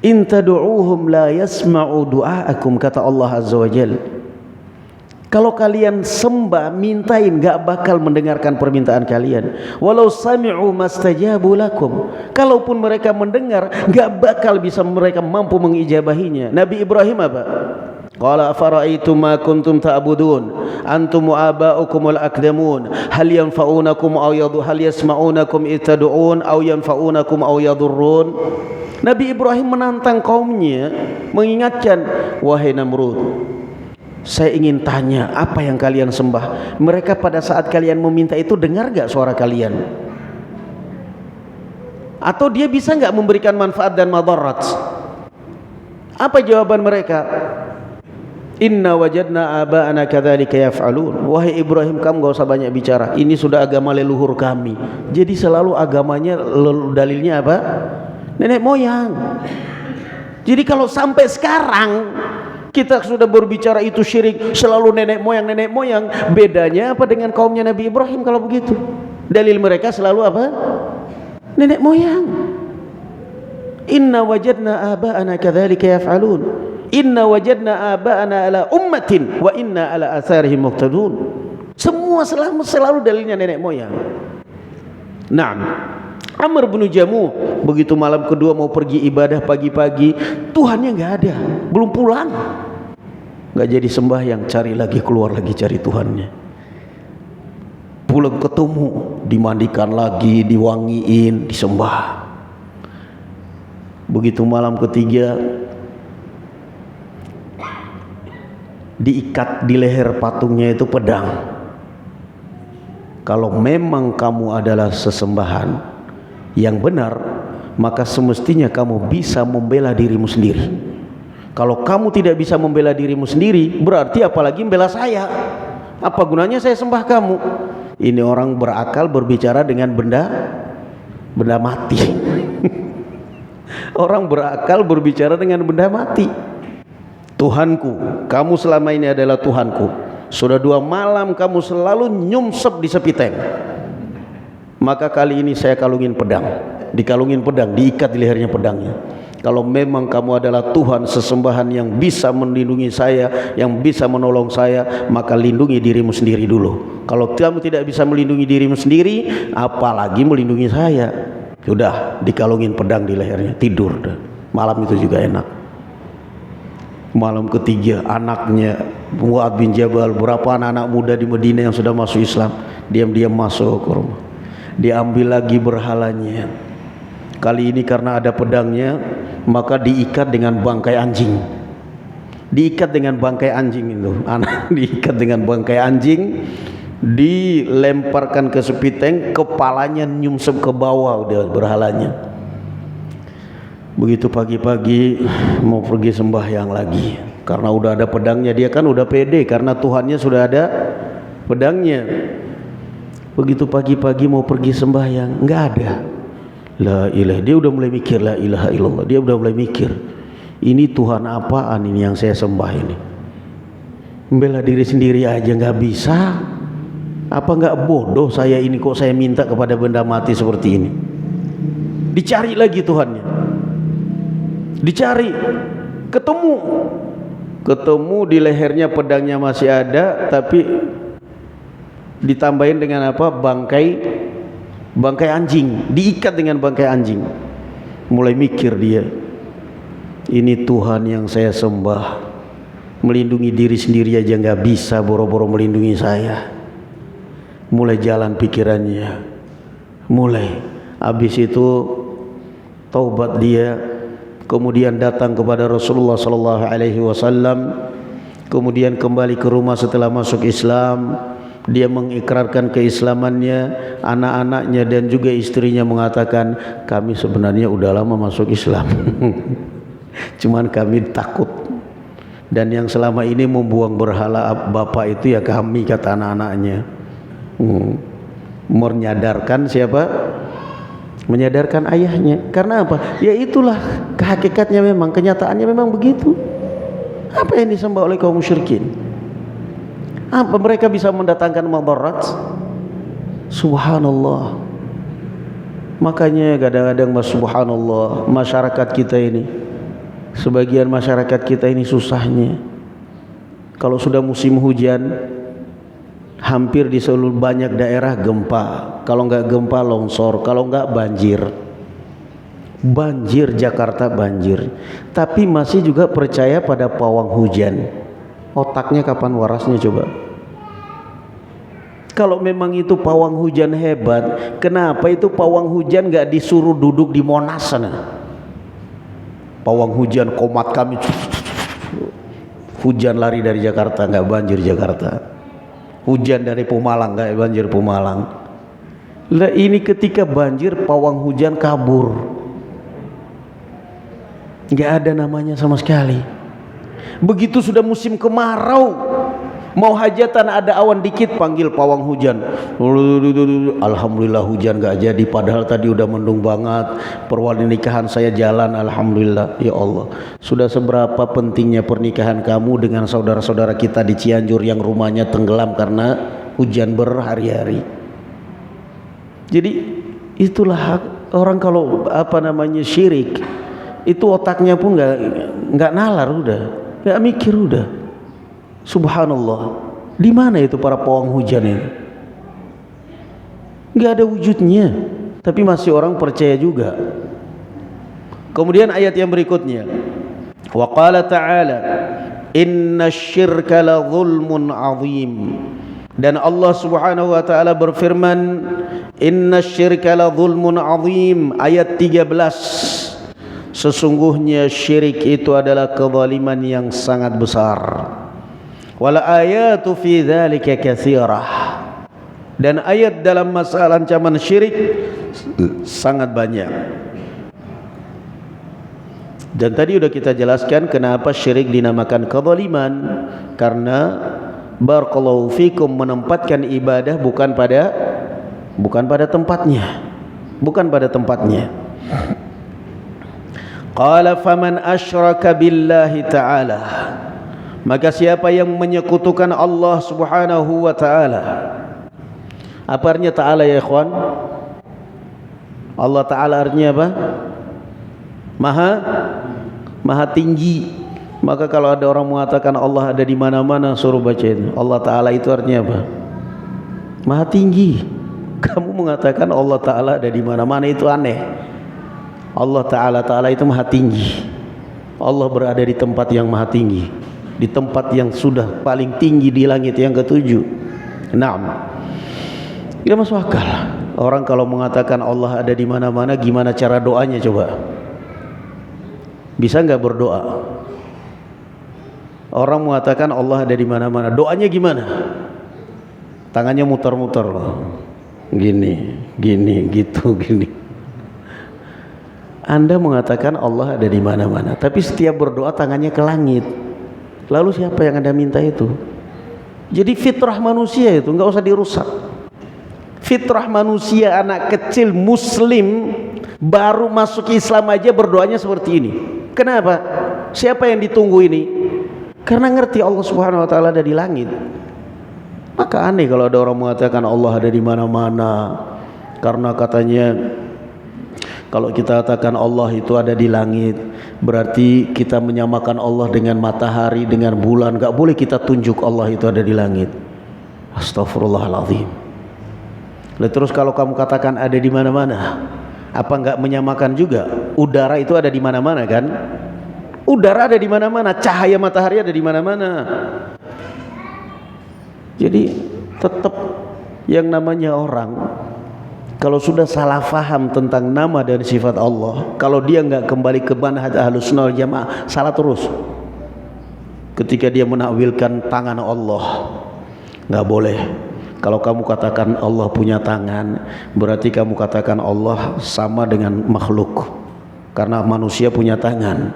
In tad'uuhum la yasma'u du'aakum, kata Allah Azza wa Jalla. Kalau kalian sembah, mintain, gak bakal mendengarkan permintaan kalian. Walau sami'u mastajabu lakum, kalaupun mereka mendengar, gak bakal bisa mereka mampu mengijabahinya. Nabi Ibrahim apa? Qala afara'aytum ma kuntum ta'budun antum wa aba'ukumul aqdamun hal yanfa'unakum aw hal yasma'unakum itad'un aw yanfa'unakum aw yadurrun. Nabi Ibrahim menantang kaumnya, mengingatkan, wahai Namrud, saya ingin tanya, apa yang kalian sembah? Mereka pada saat kalian meminta itu dengar gak suara kalian? Atau dia bisa gak memberikan manfaat dan madarat? Apa jawaban mereka? Inna wajadna aba'ana kadzalika yaf'alun. Wahai Ibrahim, kamu gak usah banyak bicara, ini sudah agama leluhur kami. Jadi selalu agamanya dalilnya apa? Nenek moyang. Jadi kalau sampai sekarang kita sudah berbicara itu syirik, selalu nenek moyang, bedanya apa dengan kaumnya Nabi Ibrahim kalau begitu? Dalil mereka selalu apa? Nenek moyang. Inna wajadna aba'ana kadzalika yaf'alun. Inna wajadna aba'ana ala ummatin wa inna ala atharihim muqtadun. Semua selalu dalilnya nenek moyang. Naam. Amr bin Jamuh begitu malam kedua mau pergi ibadah pagi-pagi, Tuhannya nggak ada, belum pulang, nggak jadi sembahyang, cari lagi, keluar lagi cari Tuhannya. Pulang ketemu, dimandikan lagi, diwangiin, disembah. Begitu malam ketiga, diikat di leher patungnya itu pedang. Kalau memang kamu adalah sesembahan yang benar, maka semestinya kamu bisa membela dirimu sendiri. Kalau kamu tidak bisa membela dirimu sendiri, berarti apalagi membela saya. Apa gunanya saya sembah kamu? Ini orang berakal berbicara dengan benda mati. Orang berakal berbicara dengan benda mati. Tuhanku, kamu selama ini adalah Tuhanku. Sudah 2 malam kamu selalu nyumsep di sepiteng. Maka kali ini saya kalungin pedang, diikat di lehernya pedangnya. Kalau memang kamu adalah Tuhan sesembahan yang bisa melindungi saya, yang bisa menolong saya, maka lindungi dirimu sendiri dulu. Kalau kamu tidak bisa melindungi dirimu sendiri, apalagi melindungi saya. Sudah dikalungin pedang di lehernya, tidur dah. Malam itu juga enak. Malam ketiga anaknya Mu'adz bin Jabal, berapa anak-anak muda di Madinah yang sudah masuk Islam, diam-diam masuk ke rumah. Diambil lagi berhalanya. Kali ini karena ada pedangnya, maka diikat dengan bangkai anjing. Diikat dengan bangkai anjing itu. Anak diikat dengan bangkai anjing, dilemparkan ke sepiteng, kepalanya nyungsep ke bawah udah berhalanya. Begitu pagi-pagi mau pergi sembahyang lagi, karena udah ada pedangnya, dia kan udah pede karena Tuhannya sudah ada pedangnya. Begitu pagi-pagi mau pergi sembahyang, nggak ada. La ilaha, dia udah mulai mikir la ilaha illallah, dia udah mulai mikir, ini Tuhan apaan ini yang saya sembah ini? Membela diri sendiri aja nggak bisa. Apa nggak bodoh saya ini, kok saya minta kepada benda mati seperti ini? Dicari lagi Tuhannya, dicari, ketemu di lehernya pedangnya masih ada, tapi ditambahin dengan apa? Bangkai anjing, diikat dengan bangkai anjing. Mulai mikir dia, ini Tuhan yang saya sembah, melindungi diri sendiri aja nggak bisa, boro-boro melindungi saya. Mulai jalan pikirannya, mulai habis itu taubat dia, kemudian datang kepada Rasulullah sallallahu alaihi wasallam, kemudian kembali ke rumah setelah masuk Islam. Dia mengikrarkan keislamannya, anak-anaknya dan juga istrinya mengatakan, kami sebenarnya udah lama masuk Islam. Cuman kami takut, dan yang selama ini membuang berhala bapak itu ya kami, kata anak-anaknya. Menyadarkan siapa? Menyadarkan ayahnya. Karena apa? Ya itulah kehakikatnya, memang kenyataannya memang begitu. Apa yang disembah oleh kaum musyrikin? Apa mereka bisa mendatangkan madarat? Subhanallah. Makanya kadang-kadang subhanallah, masyarakat kita ini, sebagian masyarakat kita ini susahnya, kalau sudah musim hujan, hampir di seluruh banyak daerah gempa. Kalau enggak gempa longsor, kalau enggak banjir. Banjir Jakarta banjir. Tapi masih juga percaya pada pawang hujan. Otaknya kapan warasnya coba? Kalau memang itu pawang hujan hebat, kenapa itu pawang hujan enggak disuruh duduk di Monas sana? Pawang hujan komat kami, hujan lari dari Jakarta, enggak banjir Jakarta. Hujan dari Pemalang, enggak banjir Pemalang. Lah ini ketika banjir pawang hujan kabur, enggak ada namanya sama sekali. Begitu sudah musim kemarau, mau hajatan ada awan dikit, panggil pawang hujan. Alhamdulillah hujan enggak jadi, padahal tadi udah mendung banget. Perwali nikahan saya jalan, alhamdulillah. Ya Allah, sudah seberapa pentingnya pernikahan kamu dengan saudara-saudara kita di Cianjur yang rumahnya tenggelam karena hujan berhari-hari. Jadi itulah orang kalau syirik, itu otaknya pun nggak nalar, udah nggak mikir, udah. Subhanallah, di mana itu para pawang hujan ini? Nggak ada wujudnya, tapi masih orang percaya juga. Kemudian ayat yang berikutnya, wa qala ta'ala innasyirka la zulmun azim. Dan Allah Subhanahu wa taala berfirman, innasyirka la zulmun azim, ayat 13. Sesungguhnya syirik itu adalah kezaliman yang sangat besar. Wal ayatu fi dzalika katsirah. Dan ayat dalam masalah ancaman syirik sangat banyak. Dan tadi sudah kita jelaskan kenapa syirik dinamakan kezaliman, karena barakallahu fikum menempatkan ibadah bukan pada tempatnya, bukan pada tempatnya. Qala faman asyraka billahi ta'ala, maka siapa yang menyekutukan Allah Subhanahu wa ta'ala. Apa artinya ta'ala ya ikhwan? Allah ta'ala artinya apa? Maha tinggi. Maka kalau ada orang mengatakan Allah ada di mana-mana, suruh baca itu. Allah Ta'ala itu artinya apa? Maha tinggi. Kamu mengatakan Allah Ta'ala ada di mana-mana, itu aneh. Allah Ta'ala itu maha tinggi. Allah berada di tempat yang maha tinggi, di tempat yang sudah paling tinggi di langit yang ketujuh. Naam. Tidak masuk akal. Orang kalau mengatakan Allah ada di mana-mana, gimana cara doanya coba? Bisa nggak berdoa? Orang mengatakan Allah ada di mana-mana, doanya gimana? Tangannya muter-muter, gini, gitu, gini. Anda mengatakan Allah ada di mana-mana, tapi setiap berdoa tangannya ke langit. Lalu siapa yang Anda minta itu? Jadi fitrah manusia itu nggak usah dirusak. Fitrah manusia anak kecil Muslim baru masuk Islam aja berdoanya seperti ini. Kenapa? Siapa yang ditunggu ini? Karena ngerti Allah Subhanahu Wa Taala ada di langit. Maka aneh kalau ada orang mengatakan Allah ada di mana-mana, karena katanya kalau kita katakan Allah itu ada di langit, berarti kita menyamakan Allah dengan matahari, dengan bulan. Gak boleh kita tunjuk Allah itu ada di langit. Astagfirullahaladzim. Terus kalau kamu katakan ada di mana-mana, apa nggak menyamakan juga? Udara itu ada di mana-mana kan? Udara ada di mana-mana, cahaya matahari ada di mana-mana. Jadi tetap yang namanya orang kalau sudah salah faham tentang nama dan sifat Allah, kalau dia nggak kembali ke manhaj Ahlussunnah wal Jamaah, salah terus. Ketika dia menakwilkan tangan Allah, nggak boleh. Kalau kamu katakan Allah punya tangan, berarti kamu katakan Allah sama dengan makhluk, karena manusia punya tangan.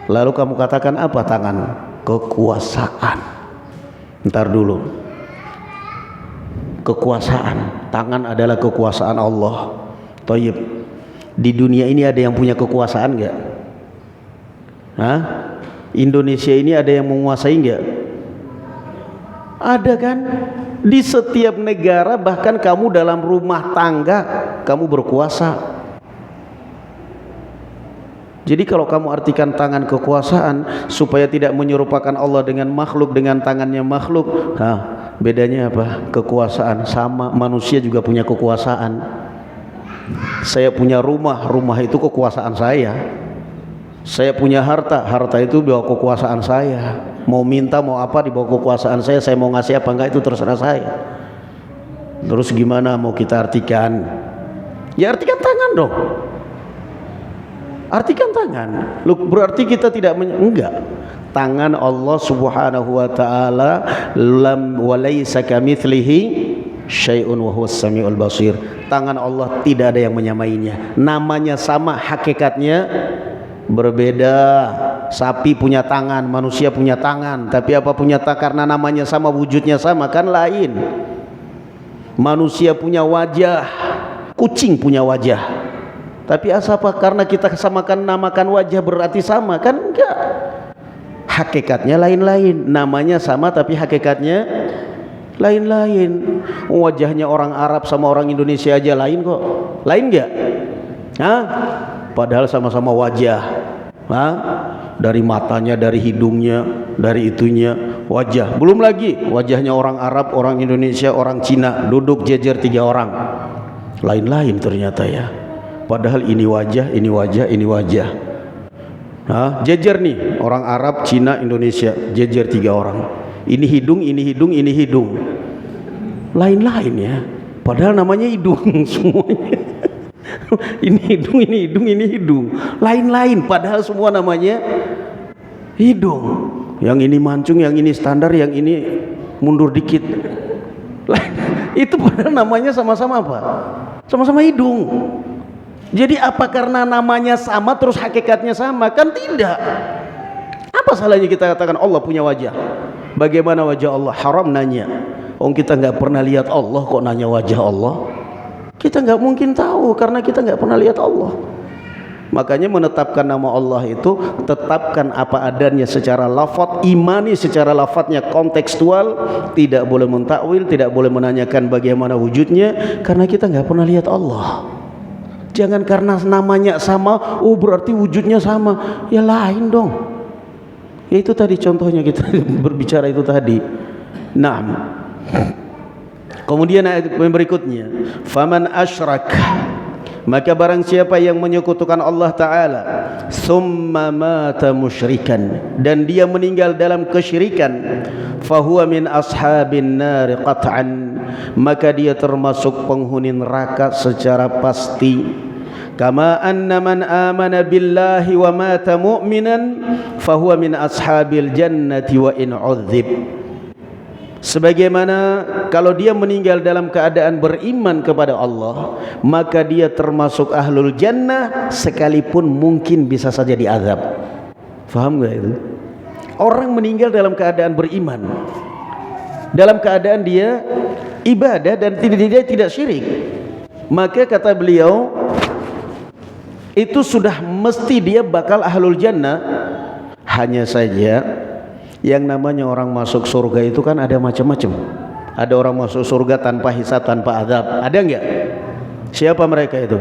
Lalu kamu katakan apa tangan? Kekuasaan. Ntar dulu, kekuasaan, tangan adalah kekuasaan Allah. Thayyib. Di dunia ini ada yang punya kekuasaan enggak? Hah? Indonesia ini ada yang menguasai enggak? Ada kan? Di setiap negara, bahkan kamu dalam rumah tangga kamu berkuasa. Jadi kalau kamu artikan tangan kekuasaan supaya tidak menyerupakan Allah dengan makhluk, dengan tangannya makhluk, bedanya apa? Kekuasaan sama, manusia juga punya kekuasaan. Saya punya rumah, rumah itu kekuasaan saya. Saya punya harta, harta itu bawa kekuasaan saya. Mau minta mau apa di bawah kekuasaan saya mau ngasih apa enggak itu terserah saya. Terus gimana mau kita artikan? Ya artikan tangan dong. Artikan tangan. Loh, berarti kita tidak enggak. Tangan Allah Subhanahu wa taala lam walaysa kamitslihi syai'un wa huwas samiul basir. Tangan Allah tidak ada yang menyamainya. Namanya sama, hakikatnya berbeda. Sapi punya tangan, manusia punya tangan, tapi apa punya tangan karena namanya sama, wujudnya sama kan lain. Manusia punya wajah, kucing punya wajah. Tapi apa karena kita samakan namakan wajah berarti sama kan? Enggak. Hakikatnya lain-lain. Namanya sama tapi hakikatnya lain-lain. Wajahnya orang Arab sama orang Indonesia aja lain kok. Lain enggak? Hah? Padahal sama-sama wajah. Hah? Dari matanya, dari hidungnya, dari itunya, wajah. Belum lagi wajahnya orang Arab, orang Indonesia, orang Cina, duduk jejer 3 orang. Lain-lain ternyata ya. Padahal ini wajah, ini wajah, ini wajah. Jejer nih, orang Arab, Cina, Indonesia, jejer 3 orang. Ini hidung, ini hidung, ini hidung. Lain-lain ya. Padahal namanya hidung semuanya. Ini hidung, ini hidung, ini hidung. Lain-lain, padahal semua namanya hidung. Yang ini mancung, yang ini standar, yang ini mundur dikit. Itu padahal namanya sama-sama apa? Sama-sama hidung. Jadi apa karena namanya sama terus hakikatnya sama? Kan tidak. Apa salahnya kita katakan Allah punya wajah? Bagaimana wajah Allah? Haram nanya. Kita nggak pernah lihat Allah kok nanya wajah Allah? Kita nggak mungkin tahu karena kita nggak pernah lihat Allah. Makanya menetapkan nama Allah itu tetapkan apa adanya secara lafaz, imani secara lafaznya kontekstual, tidak boleh mentakwil, tidak boleh menanyakan bagaimana wujudnya karena kita nggak pernah lihat Allah. Jangan karena namanya sama, berarti wujudnya sama. Ya lain dong. Ya itu tadi contohnya kita berbicara itu tadi. Nah, Kemudian ayat berikutnya, faman asyrak, maka barang siapa yang menyekutukan Allah Ta'ala, summa mata musyrikan, dan dia meninggal dalam kesyirikan, fahuwa min ashabin nari qat'an, maka dia termasuk penghuni neraka secara pasti. Kama anna man amana billahi wa mata mu'minan fahuwa min ashabil jannati wa in 'udzib. Sebagaimana kalau dia meninggal dalam keadaan beriman kepada Allah, maka dia termasuk ahlul jannah sekalipun mungkin bisa saja diazab. Faham gak itu? Orang meninggal dalam keadaan beriman, dalam keadaan dia ibadah dan dia tidak syirik, maka kata beliau itu sudah mesti dia bakal ahlul jannah. Hanya saja yang namanya orang masuk surga itu kan ada macam-macam. Ada orang masuk surga tanpa hisab, tanpa azab. Ada enggak? Siapa mereka itu?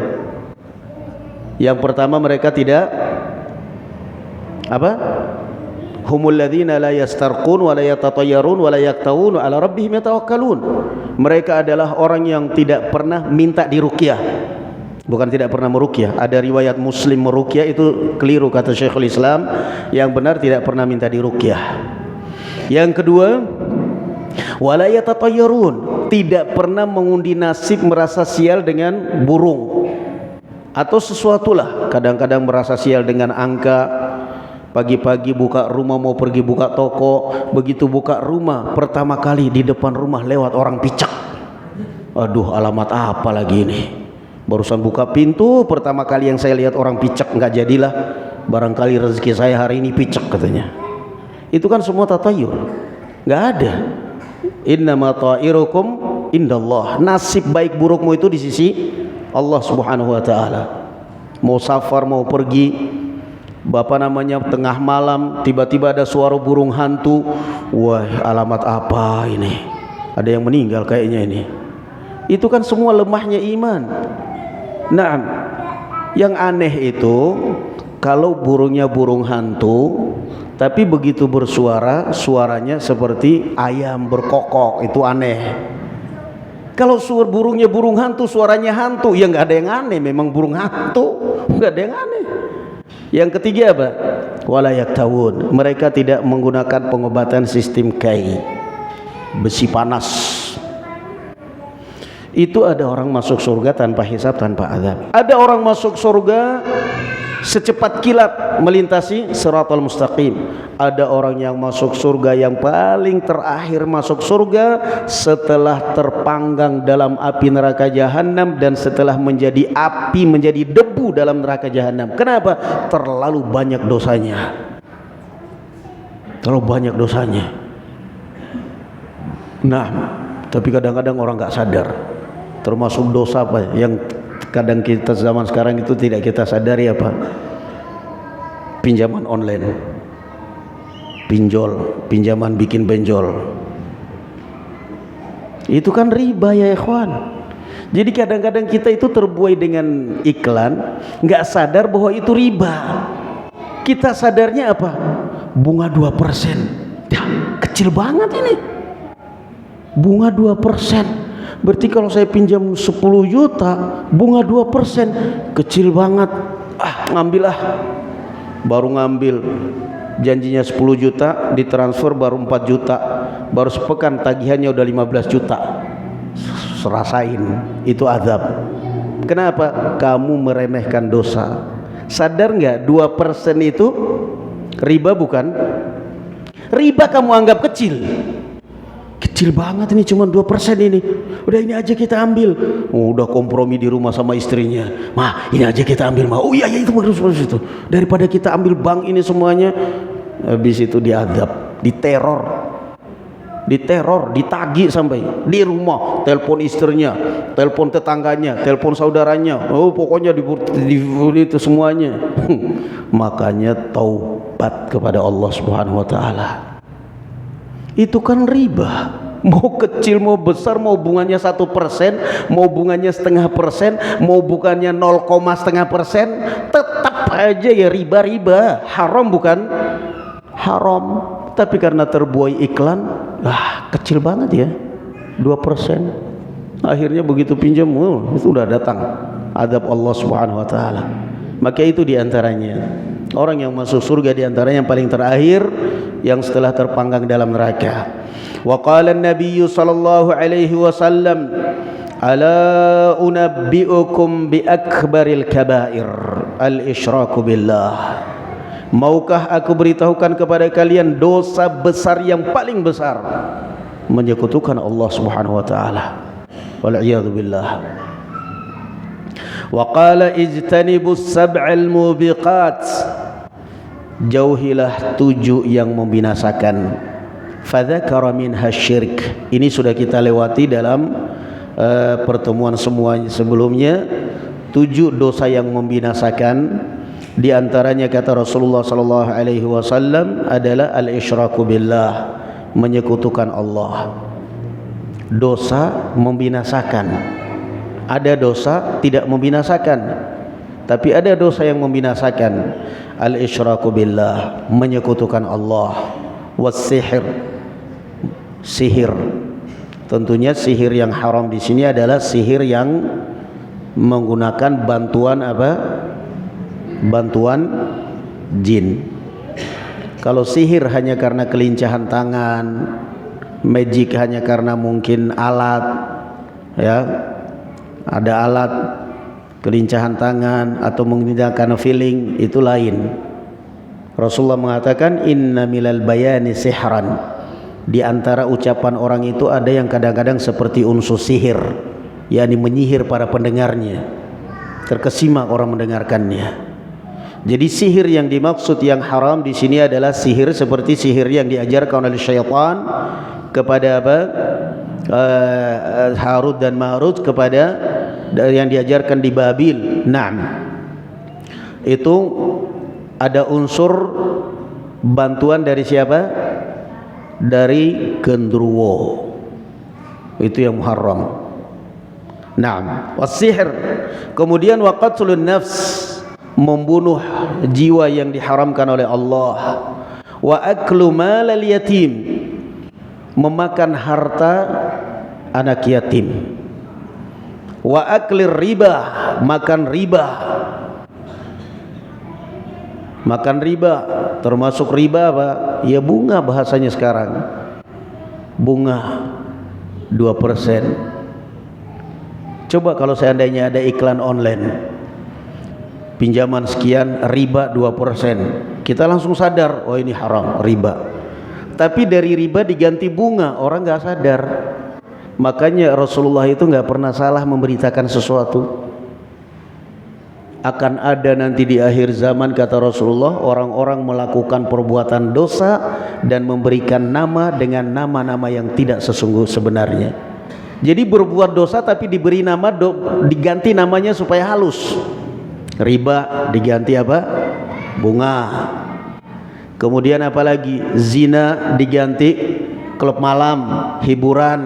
Yang pertama, mereka tidak apa? Humul ladzina la yastarqun wa la yatatayyarun wa la yaktawun ala rabbihim yatawakkalun. Mereka adalah orang yang tidak pernah minta diruqyah. Bukan tidak pernah meruqyah. Ada riwayat Muslim meruqyah, itu keliru kata Syekhul Islam. Yang benar tidak pernah minta diruqyah. Yang kedua, wala yatatayyarun, tidak pernah mengundi nasib merasa sial dengan burung atau sesuatulah. Kadang-kadang merasa sial dengan angka. Pagi-pagi buka rumah mau pergi buka toko, begitu buka rumah pertama kali di depan rumah lewat orang picak. Aduh, alamat apa lagi ini? Barusan buka pintu, pertama kali yang saya lihat orang picak, nggak jadilah. Barangkali rezeki saya hari ini picak katanya. Itu kan semua tatayur, nggak ada. Innama ta'irukum indallah. Nasib baik burukmu itu di sisi Allah Subhanahu wa taala. Mau safar, mau pergi, bapak namanya tengah malam tiba-tiba ada suara burung hantu. Wah, alamat apa ini? Ada yang meninggal kayaknya ini. Itu kan semua lemahnya iman. Nah, yang aneh itu kalau burungnya burung hantu, tapi begitu bersuara, suaranya seperti ayam berkokok, itu aneh. Kalau suara burungnya burung hantu, suaranya hantu, ya nggak ada yang aneh, memang burung hantu, nggak ada yang aneh. Yang ketiga apa? Wala yaktawun, mereka tidak menggunakan pengobatan sistem kai, besi panas. Itu ada orang masuk surga tanpa hisab, tanpa azab. Ada orang masuk surga secepat kilat melintasi siratal mustaqim. Ada orang yang masuk surga yang paling terakhir masuk surga setelah terpanggang dalam api neraka jahanam dan setelah menjadi api, menjadi debu dalam neraka jahanam. Kenapa? Terlalu banyak dosanya. Terlalu banyak dosanya. Nah, tapi kadang-kadang orang nggak sadar. Termasuk dosa apa yang kadang kita zaman sekarang itu tidak kita sadari apa? Pinjaman online, pinjol, pinjaman bikin benjol. Itu kan riba ya ikhwan. Jadi kadang-kadang kita itu terbuai dengan iklan, nggak sadar bahwa itu riba. Kita sadarnya apa? Bunga 2%. Ya, kecil banget ini. Bunga 2%. Berarti kalau saya pinjam 10 juta, bunga 2%, kecil banget. Ngambil Baru ngambil, janjinya 10 juta, ditransfer baru 4 juta. Baru sepekan tagihannya udah 15 juta. Serasain, itu azab. Kenapa? Kamu meremehkan dosa. Sadar nggak 2% itu riba bukan? Riba kamu anggap kecil. Kecil banget ini, cuma 2% ini. Udah ini aja kita ambil. Udah kompromi di rumah sama istrinya. Mah, ini aja kita ambil, mah. Oh iya itu bagus itu. Daripada kita ambil bank ini semuanya. Habis itu diadab, diteror, ditagi sampai di rumah, telepon istrinya, telepon tetangganya, telepon saudaranya. Oh, pokoknya di itu semuanya. Makanya taubat kepada Allah Subhanahu wa taala. Itu kan riba. Mau kecil mau besar, mau bunganya 1%, mau bunganya 0,5%, mau bukannya 0,5%, tetap aja ya riba. Haram bukan? Haram. Tapi karena terbuai iklan, kecil banget ya, 2%. Akhirnya begitu pinjam, itu sudah datang azab Allah Subhanahu wa taala. Maka itu diantaranya orang yang masuk surga, diantaranya yang paling terakhir, yang setelah terpanggang dalam neraka. Wa qala an-nabiy sallallahu alaihi wasallam, ala unabbiukum bi akbaril kabair al-isyraku billah. Maukah aku beritahukan kepada kalian dosa besar yang paling besar, menyekutukan Allah Subhanahu wa taala. Wal iyad billah. Wa qala ijtanibus sab'al mubiqat, jauhilah 7 yang membinasakan. Fadzakara minha syirk. Ini sudah kita lewati dalam pertemuan semuanya sebelumnya. 7 dosa yang membinasakan. Di antaranya kata Rasulullah sallallahu alaihi wasallam adalah al-isyraku billah, menyekutukan Allah. Dosa membinasakan. Ada dosa tidak membinasakan, tapi ada dosa yang membinasakan. Al-isyraku billah, menyekutukan Allah. Was-sihir, sihir. Tentunya sihir yang haram di sini adalah sihir yang menggunakan bantuan apa? Bantuan jin. Kalau sihir hanya karena kelincahan tangan, magic hanya karena mungkin alat, ya, ada alat kelincahan tangan atau menggunakan feeling, itu lain. Rasulullah mengatakan inna milal bayani sihran. Di antara ucapan orang itu ada yang kadang-kadang seperti unsur sihir, yakni menyihir para pendengarnya, terkesima orang mendengarkannya. Jadi sihir yang dimaksud yang haram di sini adalah sihir seperti sihir yang diajarkan oleh syaitan kepada apa? Harut dan Marut, kepada yang diajarkan di Babil. Naam. Itu ada unsur bantuan dari siapa? Dari genderuwo. Itu yang muharram. Naam. Was-sihr. Kemudian wa qatlun nafs, membunuh jiwa yang diharamkan oleh Allah. Wa aklu malal yatim, memakan harta anak yatim. Wa aklir riba, makan riba. Makan riba, termasuk riba apa? Ya bunga bahasanya sekarang. Bunga 2%. Coba kalau seandainya ada iklan online, pinjaman sekian riba 2%, kita langsung sadar, oh ini haram, riba. Tapi dari riba diganti bunga, orang nggak sadar. Makanya Rasulullah itu nggak pernah salah memberitakan sesuatu. Akan ada nanti di akhir zaman, kata Rasulullah, orang-orang melakukan perbuatan dosa dan memberikan nama dengan nama-nama yang tidak sesungguh sebenarnya. Jadi berbuat dosa tapi diberi nama, diganti namanya supaya halus. Riba diganti apa? Bunga. Kemudian apa lagi? Zina diganti klub malam, hiburan.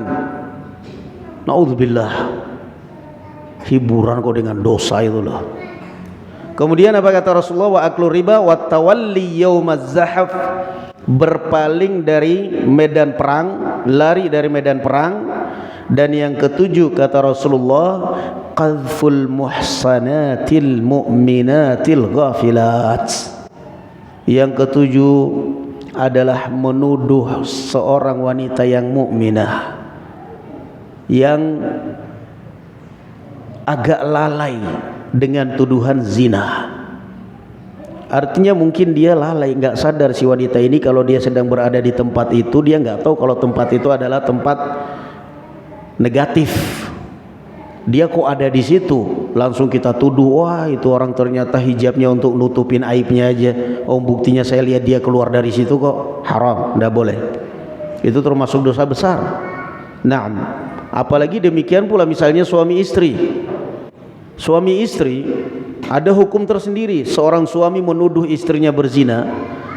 Naudzubillah. Hiburan kok dengan dosa itu loh. Kemudian apa kata Rasulullah? Wa aklu riba wa tawalli yaumaz zahaf, berpaling dari medan perang, lari dari medan perang. Dan yang ketujuh kata Rasulullah, qadhful muhsanatil mu'minatil ghafilat. Yang ketujuh adalah menuduh seorang wanita yang mukminah yang agak lalai dengan tuduhan zina. Artinya mungkin dia lalai, nggak sadar si wanita ini kalau dia sedang berada di tempat itu, dia nggak tahu kalau tempat itu adalah tempat negatif. Dia kok ada di situ, langsung kita tuduh, wah itu orang ternyata hijabnya untuk nutupin aibnya aja. Oh buktinya saya lihat dia keluar dari situ kok. Haram, tidak boleh. Itu termasuk dosa besar. Naam. Apalagi demikian pula misalnya suami istri. Suami istri ada hukum tersendiri. Seorang suami menuduh istrinya berzina,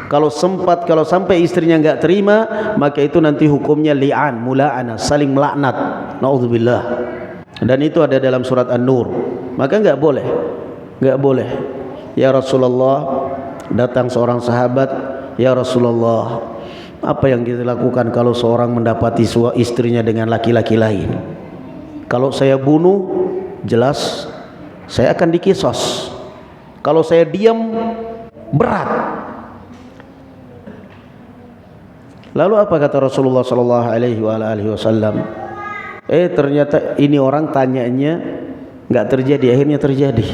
kalau sampai istrinya nggak terima, maka itu nanti hukumnya li'an, mula'ana, saling melaknat. Naudzubillah. Dan itu ada dalam surat An-Nur. Maka nggak boleh. Ya Rasulullah, datang seorang sahabat, ya Rasulullah, apa yang kita lakukan kalau seorang mendapati istrinya dengan laki-laki lain? Kalau saya bunuh, jelas saya akan dikisos. Kalau saya diam, berat. Lalu apa kata Rasulullah sallallahu alaihi wasallam? Ternyata ini orang tanyanya enggak terjadi, akhirnya terjadi.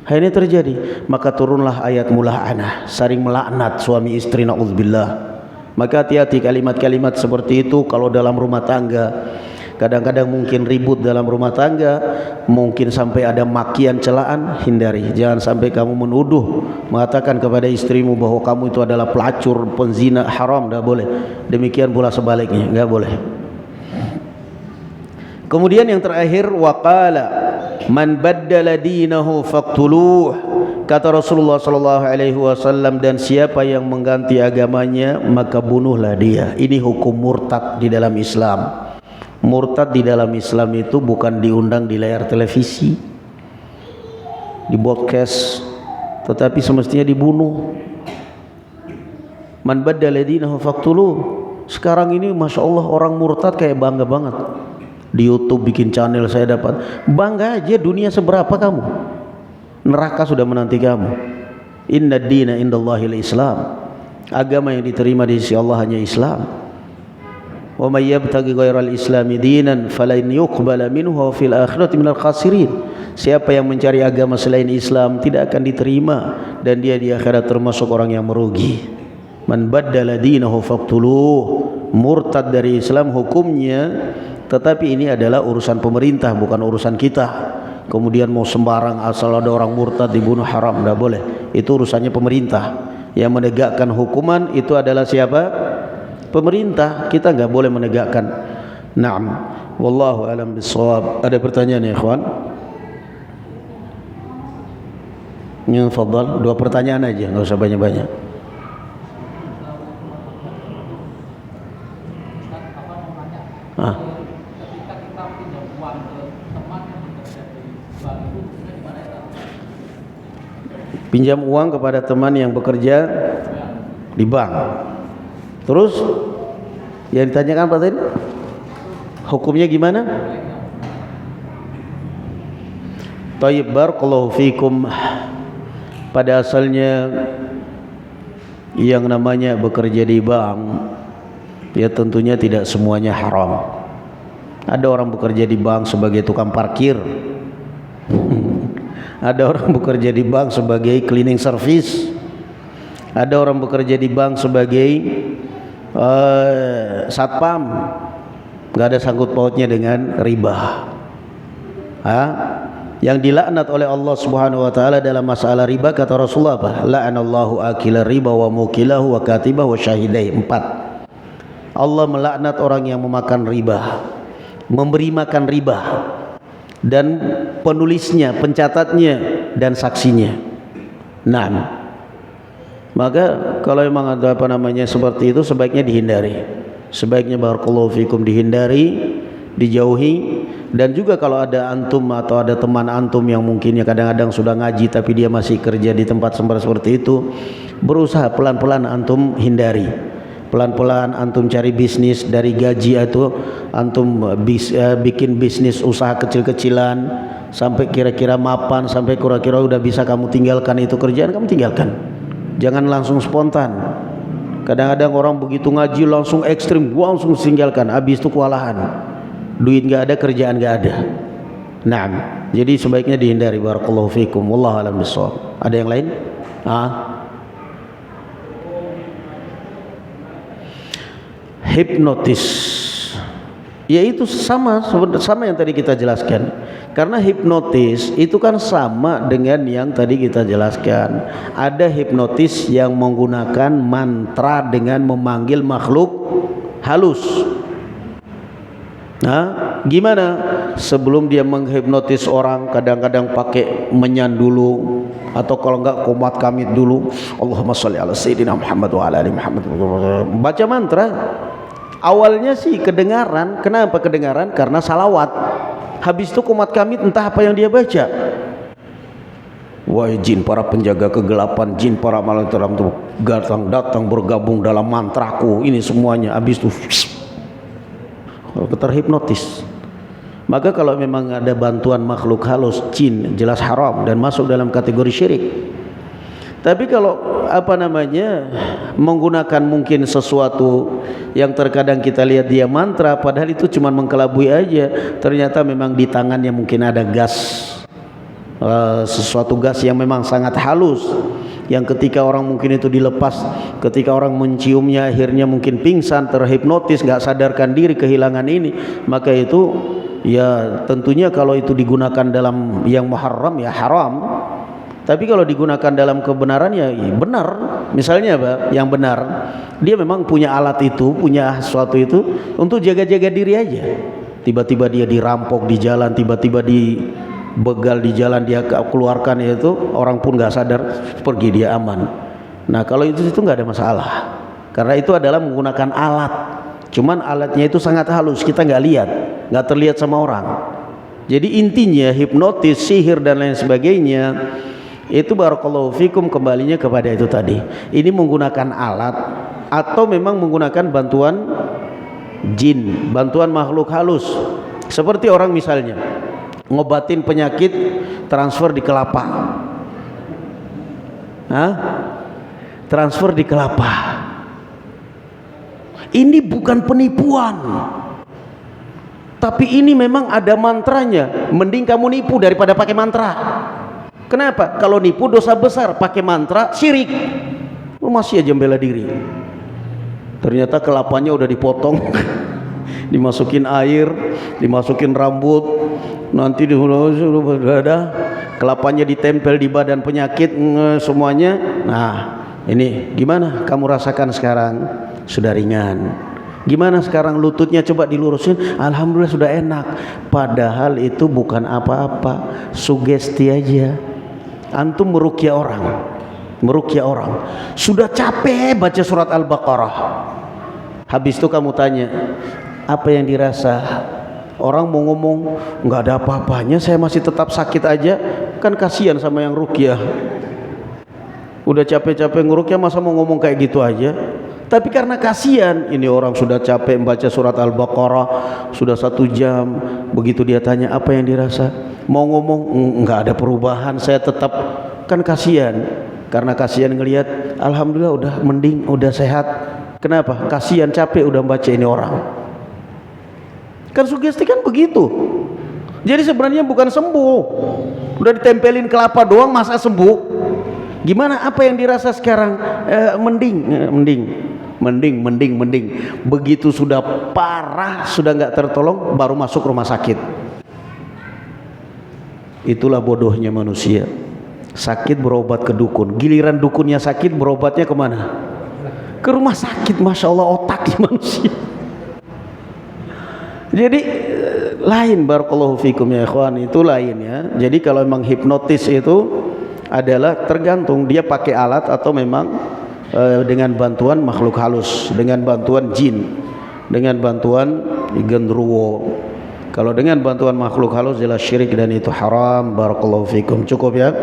Akhirnya terjadi. Maka turunlah ayat mula'anah, saling melaknat suami istri, naudzubillah. Maka hati-hati kalimat-kalimat seperti itu kalau dalam rumah tangga. Kadang-kadang mungkin ribut dalam rumah tangga, mungkin sampai ada makian, celaan, hindari. Jangan sampai kamu menuduh, mengatakan kepada istrimu bahwa kamu itu adalah pelacur, penzina, haram, tidak boleh. Demikian pula sebaliknya, enggak boleh. Kemudian yang terakhir, waqala man baddala dinahu faqtuluh. Kata Rasulullah sallallahu alaihi wasallam, dan siapa yang mengganti agamanya maka bunuhlah dia. Ini hukum murtad di dalam Islam. Murtad di dalam Islam itu bukan diundang di layar televisi, di broadcast, tetapi semestinya dibunuh. Man baddala dinahu faqtuluh. Sekarang ini Masya Allah orang murtad kayak bangga banget. Di YouTube bikin channel, saya dapat bangga aja. Dunia seberapa kamu, neraka sudah menanti kamu. Inna dina indallahil Islam. Agama yang diterima di sisi Allah hanya Islam. Wa may yabtaghi ghairal islami dinan falan yuqbala minhu wa fil akhirati minal khasirin. Siapa yang mencari agama selain Islam tidak akan diterima, dan dia di akhirat termasuk orang yang merugi. Man baddala dinahu faqtuluh. Murtad dari Islam hukumnya, tetapi ini adalah urusan pemerintah, bukan urusan kita. Kemudian mau sembarang asal ada orang murtad dibunuh, haram, tidak boleh. Itu urusannya pemerintah. Yang menegakkan hukuman itu adalah siapa? Pemerintah. Kita enggak boleh menegakkan. Naam, wallahu alam bissawab. Ada pertanyaan ya ikhwan? Ya, fadhal. 2 pertanyaan aja, enggak usah banyak-banyak. Pinjam uang kepada teman yang bekerja di bank. Terus yang ditanyakan Pak tadi, hukumnya gimana? Thayyib, barakallahu fikum. Pada asalnya yang namanya bekerja di bank, ya tentunya tidak semuanya haram. Ada orang bekerja di bank sebagai tukang parkir. Ada orang bekerja di bank sebagai cleaning service. Ada orang bekerja di bank sebagai satpam. Gak ada sangkut pautnya dengan riba. Yang dilaknat oleh Allah Subhanahu wa taala dalam masalah riba, kata Rasulullah apa? La'anallahu akila riba wa mukilahu wa katibahu wa syahidai. 4. Allah melaknat orang yang memakan riba, memberi makan riba, dan penulisnya, pencatatnya, dan saksinya. Nah, maka kalau memang ada seperti itu, sebaiknya dihindari. Sebaiknya barakallahu fikum dihindari, dijauhi. Dan juga kalau ada antum atau ada teman antum yang mungkinnya kadang-kadang sudah ngaji tapi dia masih kerja di tempat seperti itu, berusaha pelan-pelan antum hindari. Pelan-pelan antum cari bisnis. Dari gaji itu antum bikin bisnis usaha kecil-kecilan sampai kira-kira mapan, sampai kira-kira udah bisa kamu tinggalkan itu kerjaan, kamu tinggalkan. Jangan langsung spontan. Kadang-kadang orang begitu ngaji langsung ekstrim, langsung tinggalkan, habis itu kewalahan. Duit enggak ada, kerjaan enggak ada. Naam. Jadi sebaiknya dihindari, barakallahu fikum. Wallahu a'lam bishawab. Ada yang lain? Hipnotis, yaitu sama yang tadi kita jelaskan. Karena hipnotis itu kan sama dengan yang tadi kita jelaskan. Ada hipnotis yang menggunakan mantra dengan memanggil makhluk halus. Gimana? Sebelum dia menghipnotis orang, kadang-kadang pakai menyan dulu, atau kalau enggak qomat kamit dulu. Allahumma sholli ala sayyidina Muhammad wa ala ali Muhammad. Baca mantra. Awalnya sih kedengaran. Kenapa kedengaran? Karena salawat. Habis itu qomat kamit, entah apa yang dia baca. Wahai jin para penjaga kegelapan, jin para malaikat itu datang bergabung dalam mantraku. Ini semuanya. Habis itu terhipnotis. Maka kalau memang ada bantuan makhluk halus, jin, jelas haram dan masuk dalam kategori syirik. Tapi kalau menggunakan mungkin sesuatu yang terkadang kita lihat dia mantra, padahal itu cuma mengkelabui aja, ternyata memang di tangannya mungkin ada gas, sesuatu gas yang memang sangat halus, yang ketika orang mungkin itu dilepas, ketika orang menciumnya akhirnya mungkin pingsan, terhipnotis, nggak sadarkan diri, kehilangan ini. Maka itu ya tentunya kalau itu digunakan dalam yang muharram ya haram. Tapi kalau digunakan dalam kebenaran ya benar. Misalnya apa? Yang benar, dia memang punya alat itu, punya sesuatu itu untuk jaga-jaga diri aja. Tiba-tiba dia dirampok di jalan, tiba-tiba dibegal di jalan, dia keluarkan itu, orang pun nggak sadar, pergi, dia aman. Nah kalau itu nggak ada masalah, karena itu adalah menggunakan alat. Cuman alatnya itu sangat halus, kita nggak lihat, nggak terlihat sama orang. Jadi intinya hipnotis, sihir dan lain sebagainya itu barakallahu fikum kembalinya kepada itu tadi. Ini menggunakan alat atau memang menggunakan bantuan jin, bantuan makhluk halus. Seperti orang misalnya ngobatin penyakit transfer di kelapa. Transfer di kelapa. Ini bukan penipuan. Tapi ini memang ada mantranya. Mending kamu nipu daripada pakai mantra. Kenapa? Kalau nipu dosa besar, pakai mantra syirik. Masih aja bela diri. Ternyata kelapanya udah dipotong, dimasukin air, dimasukin rambut, nanti ada kelapanya ditempel di badan penyakit semuanya. Nah, ini gimana? Kamu rasakan sekarang? Sudah ringan. Gimana sekarang lututnya, coba dilurusin? Alhamdulillah sudah enak. Padahal itu bukan apa-apa, sugesti aja. Antum meruqyah orang, sudah capek baca surat Al-Baqarah, habis itu kamu tanya apa yang dirasa, orang mau ngomong nggak ada apa-apanya, saya masih tetap sakit aja, kan kasihan sama yang ruqyah. Udah capek-capek ngeruqyah masa mau ngomong kayak gitu aja. Tapi karena kasihan, ini orang sudah capek membaca surat Al-Baqarah sudah 1 jam, begitu dia tanya apa yang dirasa, mau ngomong nggak ada perubahan, saya tetap, kan kasihan. Karena kasihan ngelihat alhamdulillah udah mending, udah sehat. Kenapa? Kasihan, capek udah baca ini orang. Kan sugesti kan begitu. Jadi sebenarnya bukan sembuh, udah ditempelin kelapa doang masa sembuh. Gimana, apa yang dirasa sekarang? Mending. Begitu sudah parah, sudah nggak tertolong, baru masuk rumah sakit. Itulah bodohnya manusia. Sakit berobat ke dukun, giliran dukunnya sakit berobatnya kemana? Ke rumah sakit. Masya Allah otaknya manusia. Jadi lain, barakallahu fikum ya ikhwan, itu lain ya. Jadi kalau memang hipnotis itu adalah tergantung dia pakai alat atau memang dengan bantuan makhluk halus, dengan bantuan jin, dengan bantuan genderuwo. Kalau dengan bantuan makhluk halus jelas syirik dan itu haram. Barakallahu fikum. Cukup ya.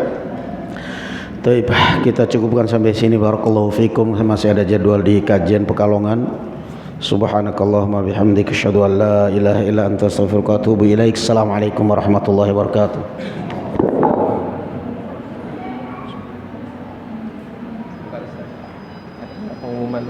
Baik, kita cukupkan sampai sini. Barakallahu fikum. Masih ada jadwal di kajian Pekalongan. Subhanakallahumma bihamdika asyhadu an la ilaha illa anta astaghfiruka wa atubu ilaik. Assalamualaikum warahmatullahi wabarakatuh. Pengumuman